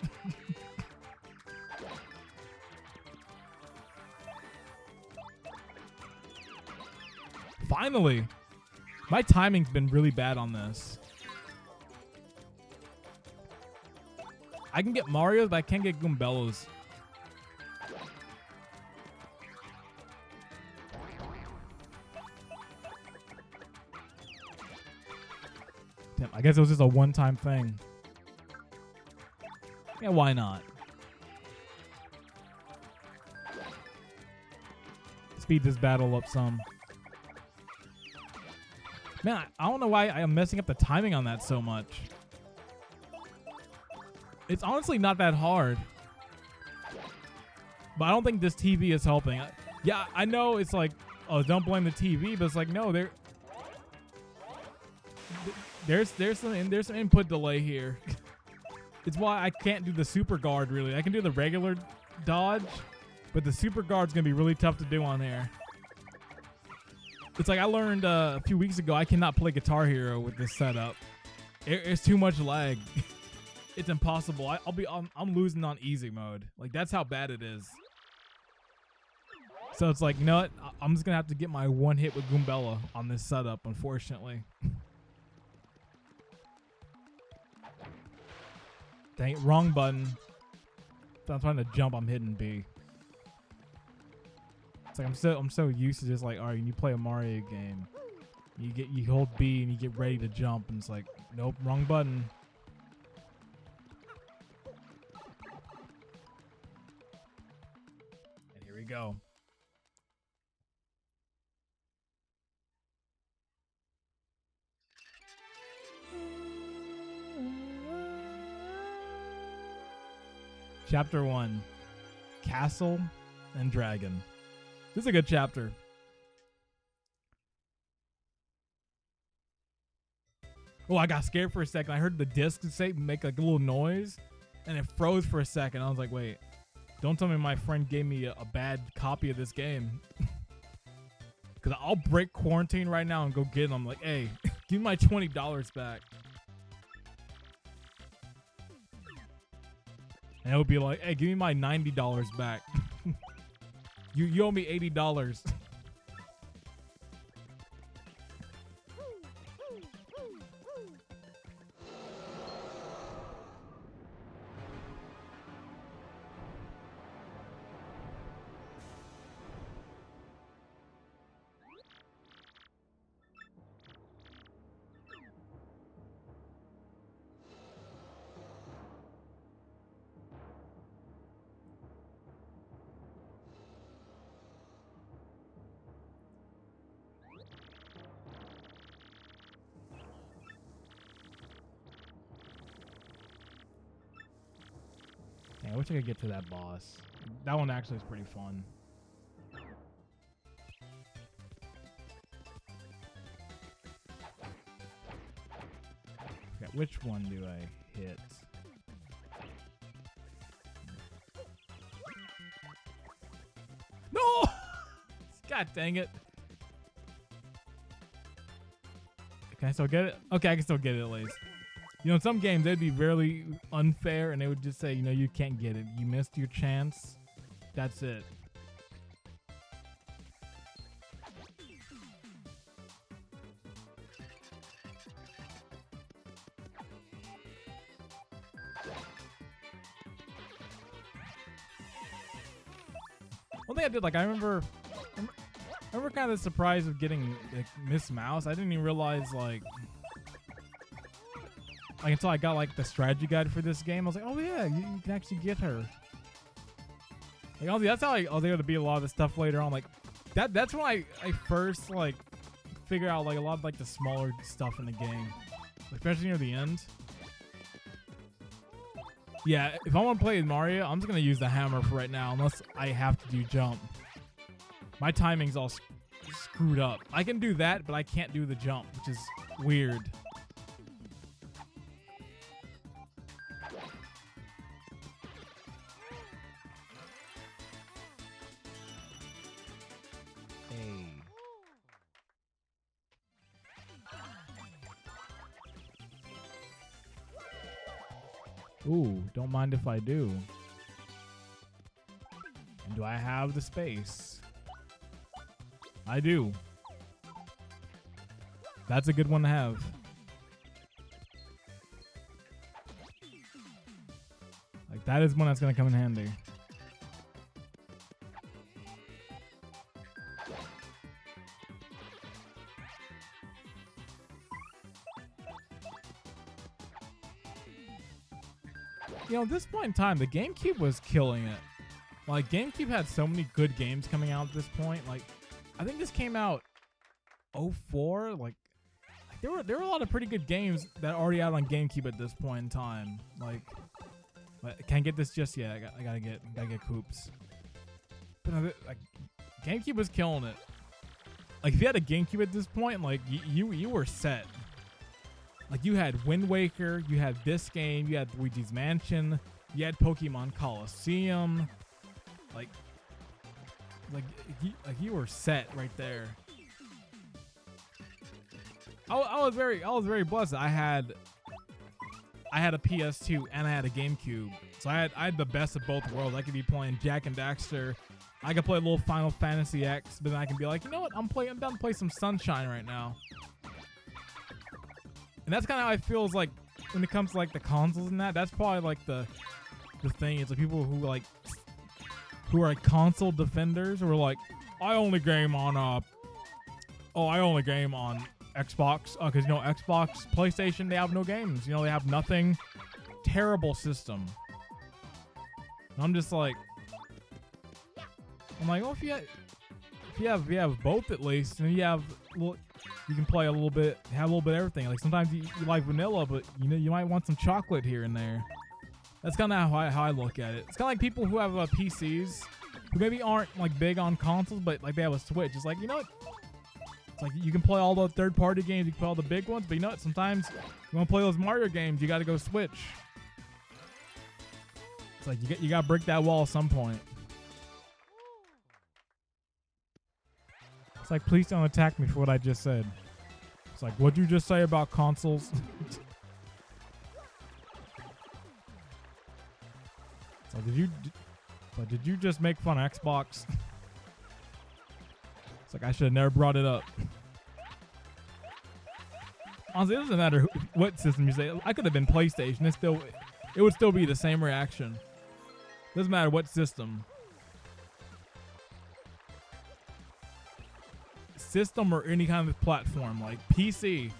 Finally. My timing's been really bad on this. I can get Mario's, but I can't get Goombellas. Damn, I guess it was just a one-time thing. Yeah, why not? Speed this battle up some. Man, I don't know why I'm messing up the timing on that so much. It's honestly not that hard. But I don't think this TV is helping. Yeah, I know it's like, oh, don't blame the TV, but it's like, no, there's some input delay here. It's why I can't do the super guard really. I can do the regular dodge, but the super guard's gonna be really tough to do on there. It's like I learned a few weeks ago I cannot play Guitar Hero with this setup. It's too much lag. It's impossible. I'm losing on easy mode. Like that's how bad it is. So it's like, you know what? I'm just gonna have to get my one hit with Goombella on this setup, unfortunately. Dang it, wrong button. So I'm trying to jump, I'm hitting B. It's like I'm so used to just like, all right, when you play a Mario game, you hold B and you get ready to jump, and it's like, nope, wrong button. And here we go. Chapter 1, Castle and Dragon. This is a good chapter. Oh, I got scared for a second. I heard the disc make like a little noise, and it froze for a second. I was like, wait, don't tell me my friend gave me a bad copy of this game. Because I'll break quarantine right now and go get them. Like, hey, give me my $20 back. And it would be like, hey, give me my $90 back. You owe me $80. I wish I could get to that boss. That one actually is pretty fun. Okay, which one do I hit? No! God dang it. Can I still get it? Okay, I can still get it at least. You know, in some games, they'd be really unfair, and they would just say, you know, you can't get it. You missed your chance. That's it. One thing I did, like, I remember kind of the surprise of getting like, Miss Mouse. I didn't even realize, like until I got like the strategy guide for this game, I was like, oh yeah, you can actually get her. Like, obviously, that's how I was able to beat a lot of the stuff later on. Like, that's when I first like figure out like a lot of like the smaller stuff in the game, especially near the end. Yeah, if I want to play with Mario, I'm just gonna use the hammer for right now, unless I have to do jump. My timing's all screwed up. I can do that, but I can't do the jump, which is weird. Ooh, don't mind if I do. And do I have the space? I do. That's a good one to have. Like, that is one that's going to come in handy. You know, at this point in time, the GameCube was killing it. Like, GameCube had so many good games coming out at this point. Like, I think this came out 04. Like, there were a lot of pretty good games that are already out on GameCube at this point in time. Like, I can't get this just yet. I gotta get Coops. But like, GameCube was killing it. Like, if you had a GameCube at this point, like, you were set. Like, you had Wind Waker, you had this game, you had Luigi's Mansion, you had Pokemon Coliseum. Like you were set right there. I was very blessed. I had a PS2 and I had a GameCube, so I had the best of both worlds. I could be playing Jak and Daxter. I could play a little Final Fantasy X, but then I can be like, you know what? I'm down to play some Sunshine right now. And that's kind of how it feels like when it comes to like the consoles and that. That's probably like the thing. It's like people who are like console defenders who are like, I only game on Xbox, because you know Xbox, PlayStation, they have no games. You know, they have nothing. Terrible system. And I'm just like, well, if you have both at least, and you have, well, you can play a little bit, have a little bit of everything. Like, sometimes you like vanilla, but you know, you might want some chocolate here and there. That's kind of how I look at it. It's kind of like people who have PCs who maybe aren't like big on consoles, but like they have a Switch. It's like, you know what? It's like you can play all the third-party games, you can play all the big ones, but you know what? Sometimes you want to play those Mario games, you got to go Switch. It's like you got to break that wall at some point. It's like, please don't attack me for what I just said. It's like, what'd you just say about consoles? So did you just make fun of Xbox? It's like, I should have never brought it up. Honestly, it doesn't matter what system you say. I could have been PlayStation. It would still be the same reaction. Doesn't matter what system. System or any kind of platform, like PC.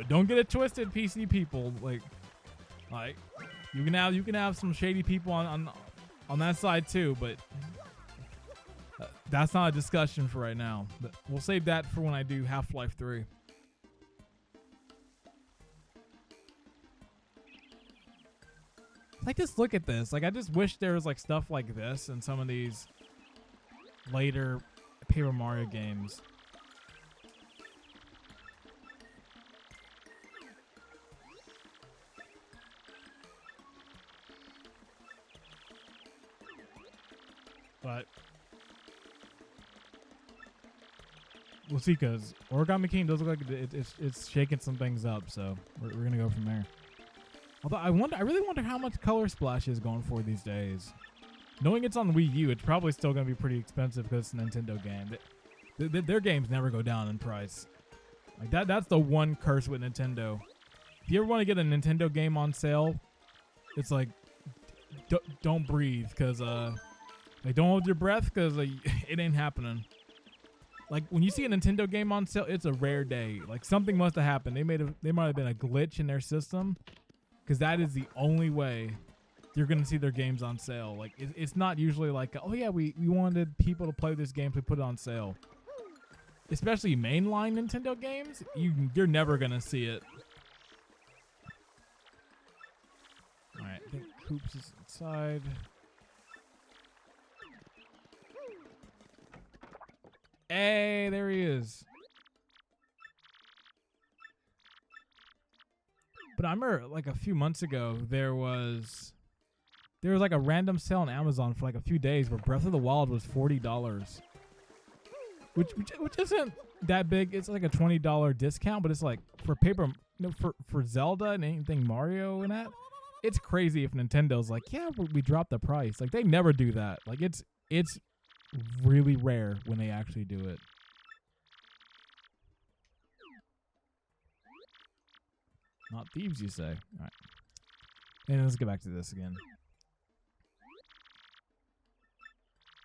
Don't get it twisted, PC people. Like you can have some shady people on that side too, but that's not a discussion for right now. But we'll save that for when I do Half-Life 3. Like, just look at this. Like, I just wish there was like stuff like this in some of these later Paper Mario games. But we'll see, because Origami King does look like it's shaking some things up, so we're gonna go from there. Although I really wonder how much Color Splash is going for these days. Knowing it's on Wii U, it's probably still gonna be pretty expensive because it's a Nintendo game. Their games never go down in price. Like that's the one curse with Nintendo. If you ever want to get a Nintendo game on sale, it's like don't breathe, because like, don't hold your breath, because it ain't happening. Like, when you see a Nintendo game on sale, it's a rare day. Like, something must have happened. They might have been a glitch in their system, because that is the only way you're gonna see their games on sale. Like, it's not usually like, oh yeah, we wanted people to play this game, so we put it on sale. Especially mainline Nintendo games, you're never gonna see it. All right, I think Hoops is inside. Hey, there he is. But I remember like a few months ago, there was like a random sale on Amazon for like a few days where Breath of the Wild was $40, which isn't that big. It's like a $20 discount, but it's like for for Zelda and anything Mario and that, it's crazy if Nintendo's like, yeah, we dropped the price. Like, they never do that. Like, it's really rare when they actually do it. Not thieves, you say? All right. And let's get back to this again.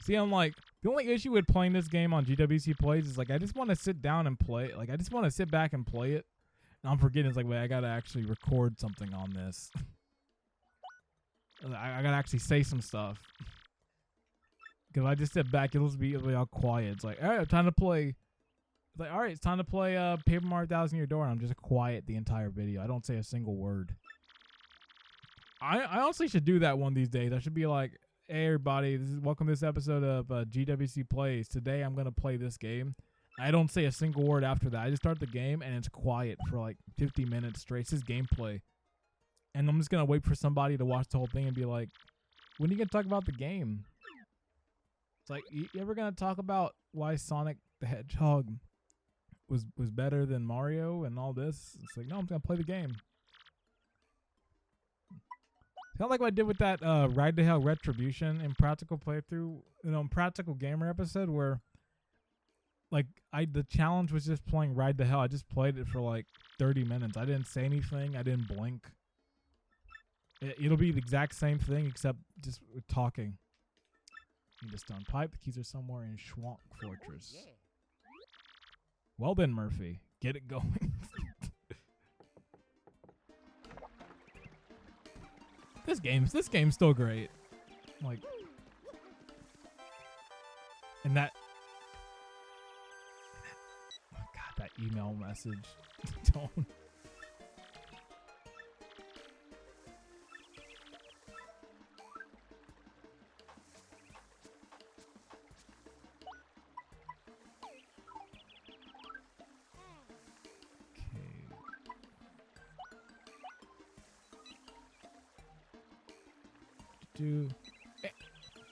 See, I'm like, the only issue with playing this game on GWC Plays is like, I just want to sit down and play. Like, I just want to sit back and play it. And I'm forgetting, it's like, wait, I got to actually record something on this. I got to actually say some stuff. Because if I just sit back, it'll be all quiet. It's like, all right, time to play. It's like, all right, it's time to play Paper Mario Thousand Year Door. And I'm just quiet the entire video. I don't say a single word. I honestly should do that one of these days. I should be like, hey everybody, welcome to this episode of GWC Plays. Today I'm going to play this game. I don't say a single word after that. I just start the game and it's quiet for like 50 minutes straight. It's just gameplay. And I'm just going to wait for somebody to watch the whole thing and be like, when are you going to talk about the game? It's like, you ever going to talk about why Sonic the Hedgehog was better than Mario and all this? It's like, no, I'm going to play the game. Kind of like what I did with that Ride to Hell Retribution and Practical Playthrough, Practical Gamer episode where, like, the challenge was just playing Ride to Hell. I just played it for like 30 minutes. I didn't say anything. I didn't blink. It'll be the exact same thing except just with talking. Need a stone pipe. The keys are somewhere in Schwank Fortress. Yeah. Well then, Murphy, get it going. This game's still great. Like, and that, oh God, that email message tone.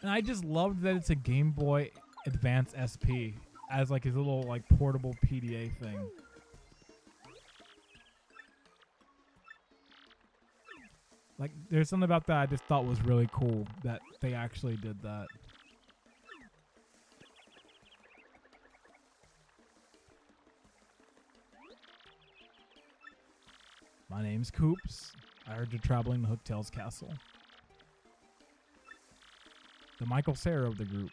And I just loved that it's a Game Boy Advance SP as like his little like portable PDA thing. Like, there's something about that I just thought was really cool that they actually did that. My name's Coops. I heard you're traveling to Hooktail's castle. The Michael Cera of the group.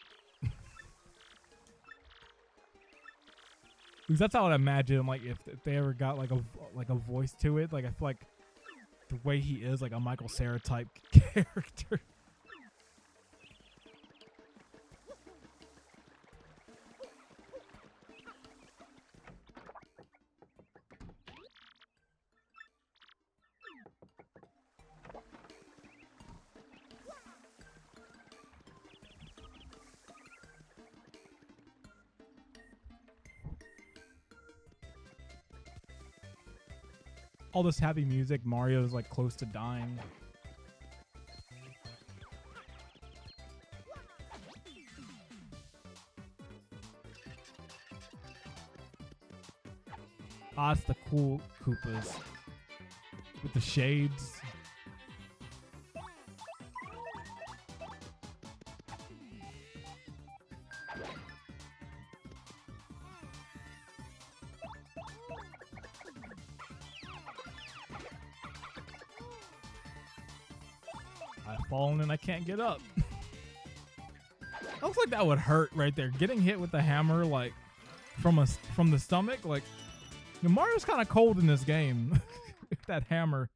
Because that's how I'd imagine, like, if they ever got like a voice to it. Like, I feel like the way he is, like a Michael Cera type character. All this happy music, Mario's like close to dying. Ah, it's the cool Koopas with the shades. I've fallen and I can't get up. Looks like that would hurt right there. Getting hit with the hammer, like from the stomach, like, Mario's kind of cold in this game. That hammer,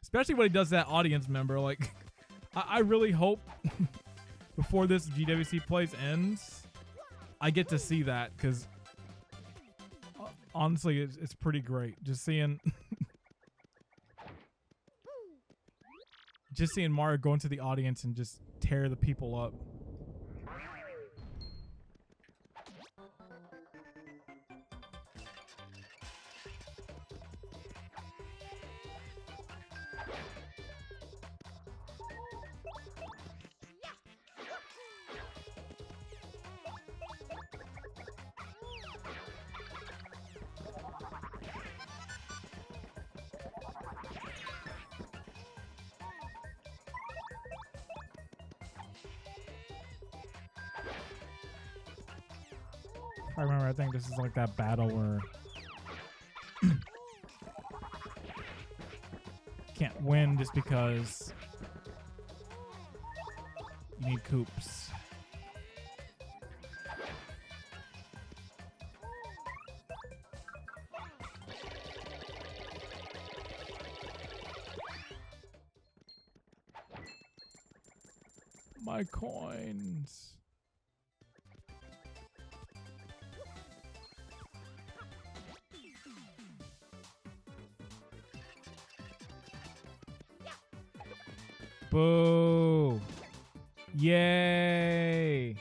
especially when he does that audience member. Like, I really hope before this GWC Plays ends, I get to see that, because honestly, it's pretty great just seeing. Just seeing Mario go into the audience and just tear the people up. If I remember, I think this is like that battle where can't win just because you need coops. My coins. Boo. Yay.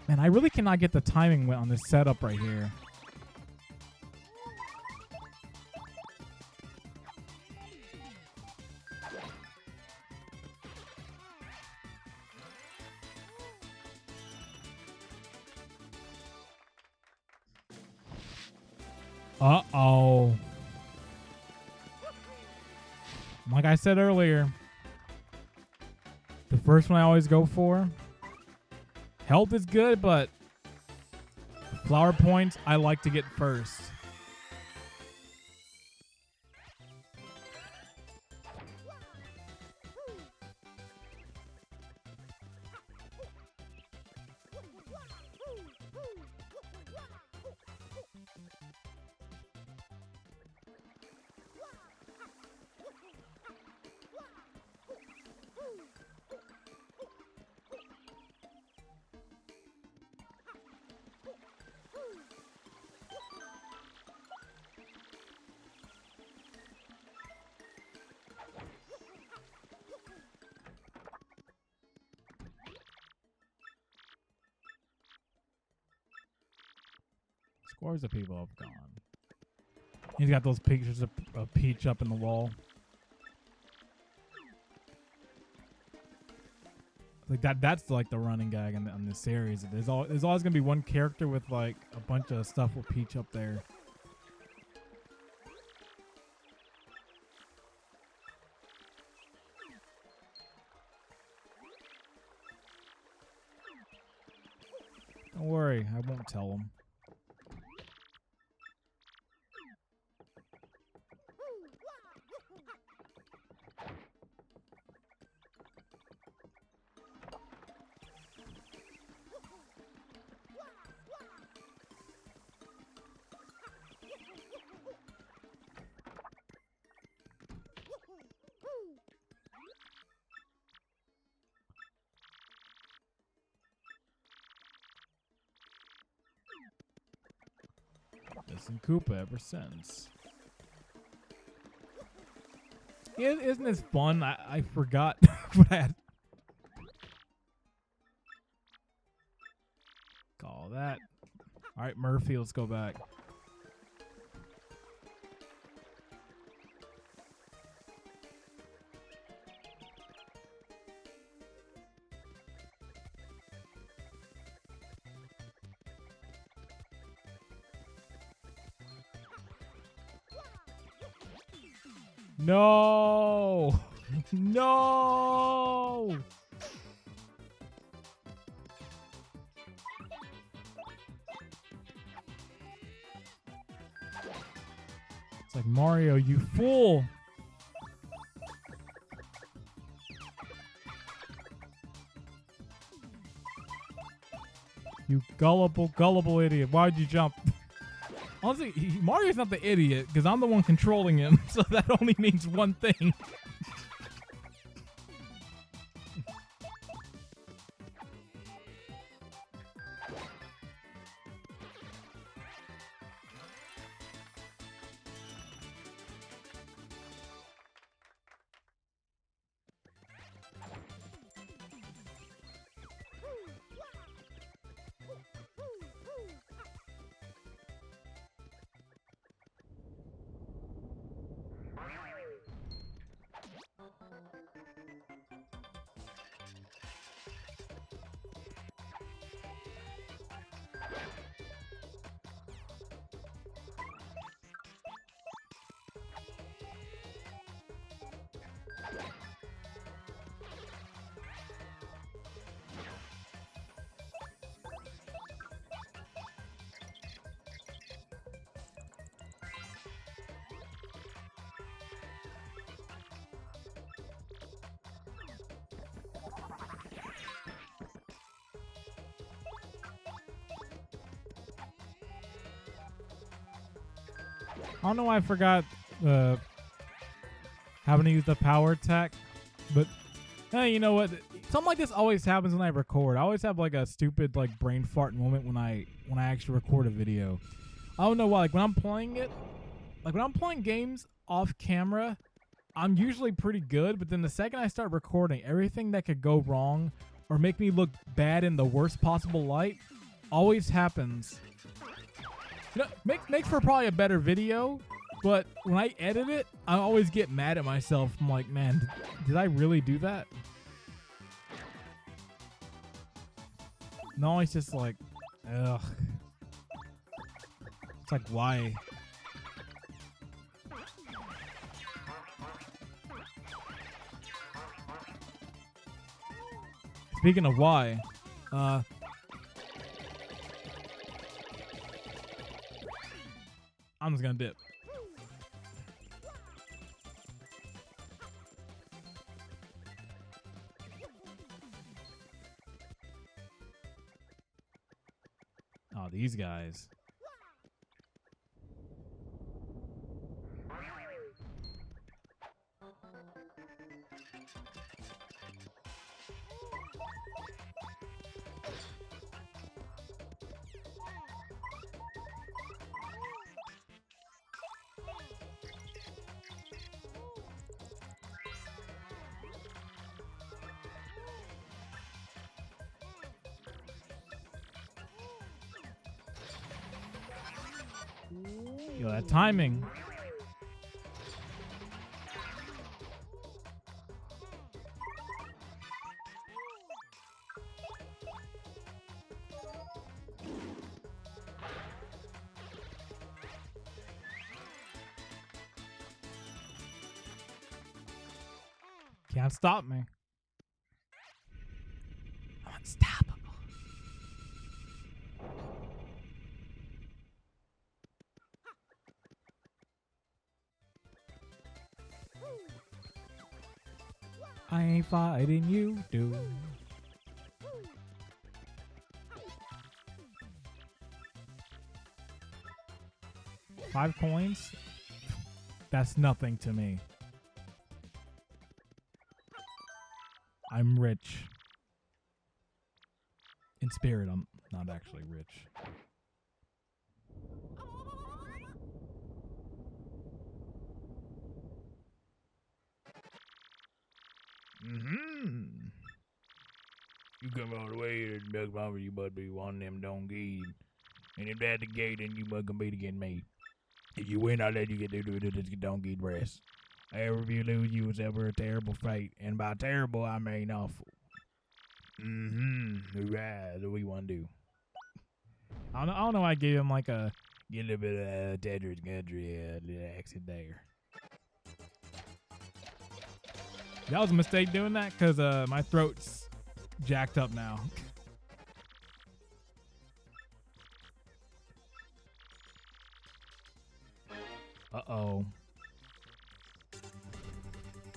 Man, I really cannot get the timing on this setup right here. Uh-oh. Like I said earlier, the first one I always go for. Health is good, but flower points I like to get first. Scores of people have gone. He's got those pictures of Peach up in the wall. Like that's like the running gag on this series. There's always gonna be one character with like a bunch of stuff with Peach up there. Don't worry, I won't tell him. Missing Koopa ever since. Isn't this fun? I forgot what I had. Call that. All right, Murphy, let's go back. No! No! It's like, Mario, you fool! You gullible idiot. Why'd you jump? Honestly, Mario's not the idiot, because I'm the one controlling him, so that only means one thing. I don't know why I forgot having to use the power attack, but hey, you know what? Something like this always happens when I record. I always have like a stupid like brain fart moment when I actually record a video. I don't know why. Like when I'm playing it, like when I'm playing games off camera, I'm usually pretty good. But then the second I start recording, everything that could go wrong or make me look bad in the worst possible light always happens. You know, makes for probably a better video. But when I edit it, I always get mad at myself. I'm like, man, did I really do that? No, it's just like, ugh. It's like, why? Speaking of why, I'm just gonna dip. Oh, these guys. Yo, that timing. Can't stop me. Unstoppable. I ain't fighting you, dude. $5 coins? That's nothing to me. I'm rich. In spirit, I'm not actually rich. You come all the way here to Duck Bomber, you must be one of them donkeys. And if that's the gate, then you must compete against me. If you win, I'll let you get to this donkey dress. If you lose, you will suffer a terrible fate. And by terrible, I mean awful. Right, what do we want to do? I don't know why I gave him like a... Get a little bit of Tetris country, little accent there. That was a mistake doing that because my throat's jacked up now. Uh-oh.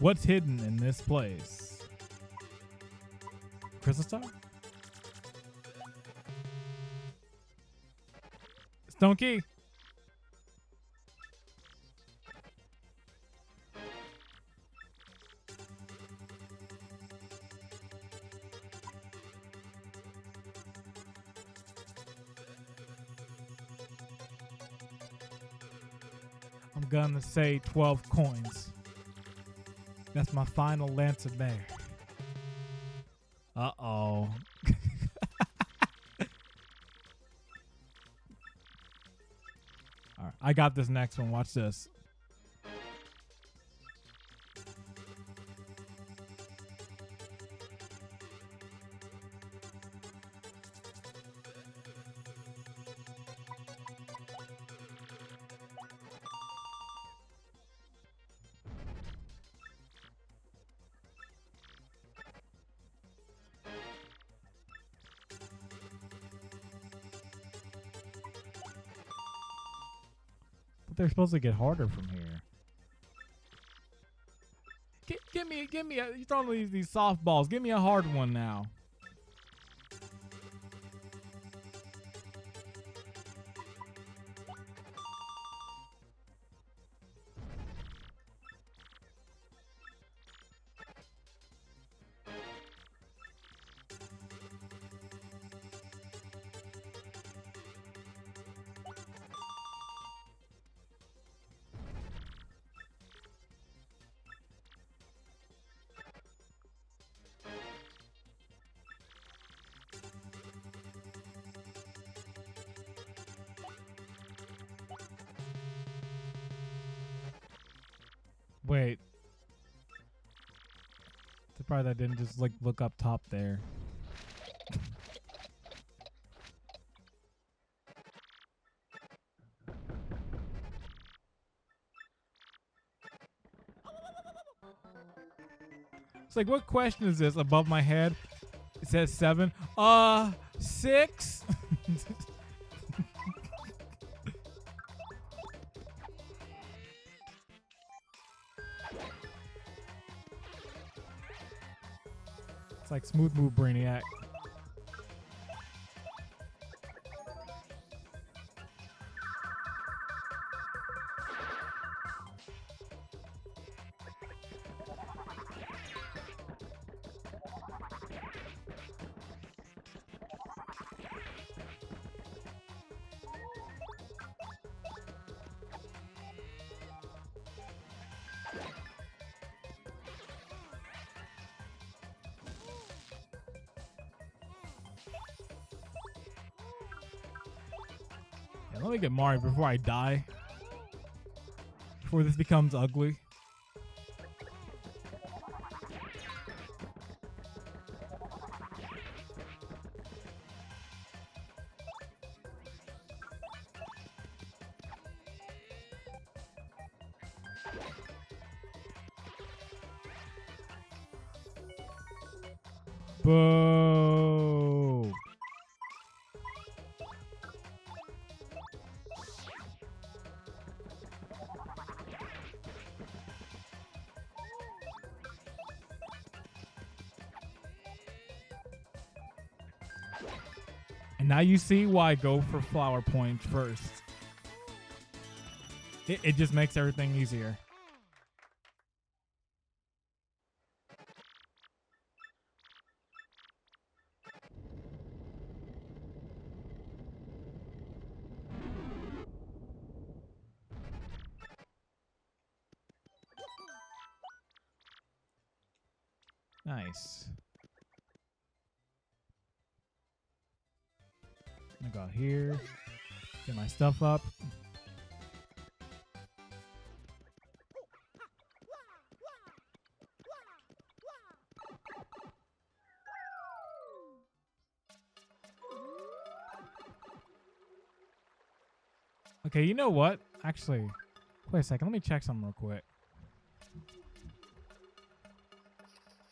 What's hidden in this place? Crystal Star? Stone Key. I'm gonna say 12 coins. That's my final answer there. Uh-oh. All right, I got this next one. Watch this. But they're supposed to get harder from here. Give me you're throwing these softballs. Give me a hard one now. Wait. Surprised I didn't just like look up top there. It's like, what question is this above my head? It says 7. 6. It's like smooth move, Brainiac. Yeah, let me get Mario before I die. Before this becomes ugly. Boo! And now you see why I go for flower points first. It just makes everything easier. Nice. I go here, get my stuff up. Okay, you know what? Actually, wait a second. Let me check something real quick.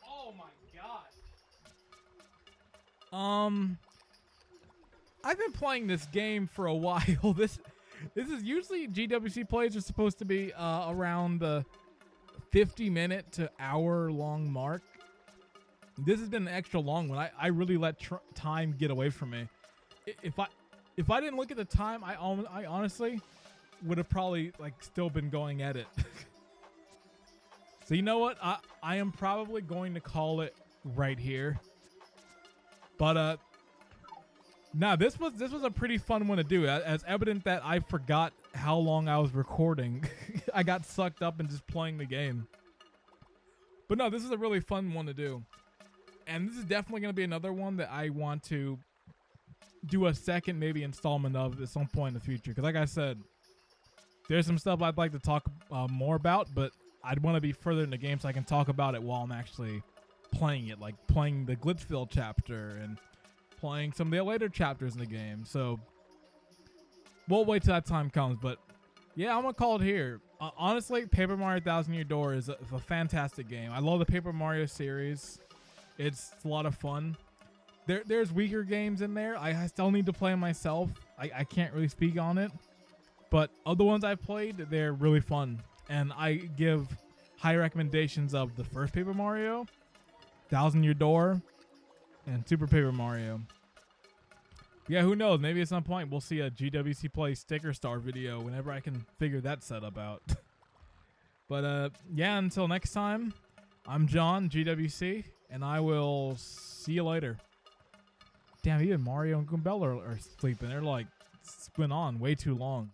Oh my god. I've been playing this game for a while. This is usually GWC plays are supposed to be around the 50-minute to hour-long mark. This has been an extra long one. I really let time get away from me. If I didn't look at the time, I honestly would have probably like still been going at it. So you know what? I am probably going to call it right here. But now this was a pretty fun one to do. As evident that I forgot how long I was recording. I got sucked up in just playing the game. But no, this is a really fun one to do. And this is definitely going to be another one that I want to do a second maybe installment of at some point in the future. Because like I said, there's some stuff I'd like to talk more about, but I'd want to be further in the game so I can talk about it while I'm actually playing it. Like playing the Glitchville chapter and playing some of the later chapters in the game. So we'll wait till that time comes. But yeah, I'm going to call it here. Honestly, Paper Mario Thousand Year Door is a fantastic game. I love the Paper Mario series. It's a lot of fun. There's weaker games in there. I still need to play myself. I can't really speak on it. But other ones I've played, they're really fun. And I give high recommendations of the first Paper Mario, Thousand Year Door, and Super Paper Mario. Yeah, who knows? Maybe at some point we'll see a GWC Play Sticker Star video whenever I can figure that setup out. But yeah, until next time, I'm John, GWC, and I will see you later. Damn, even Mario and Goombella are sleeping. They're like, it's been on way too long.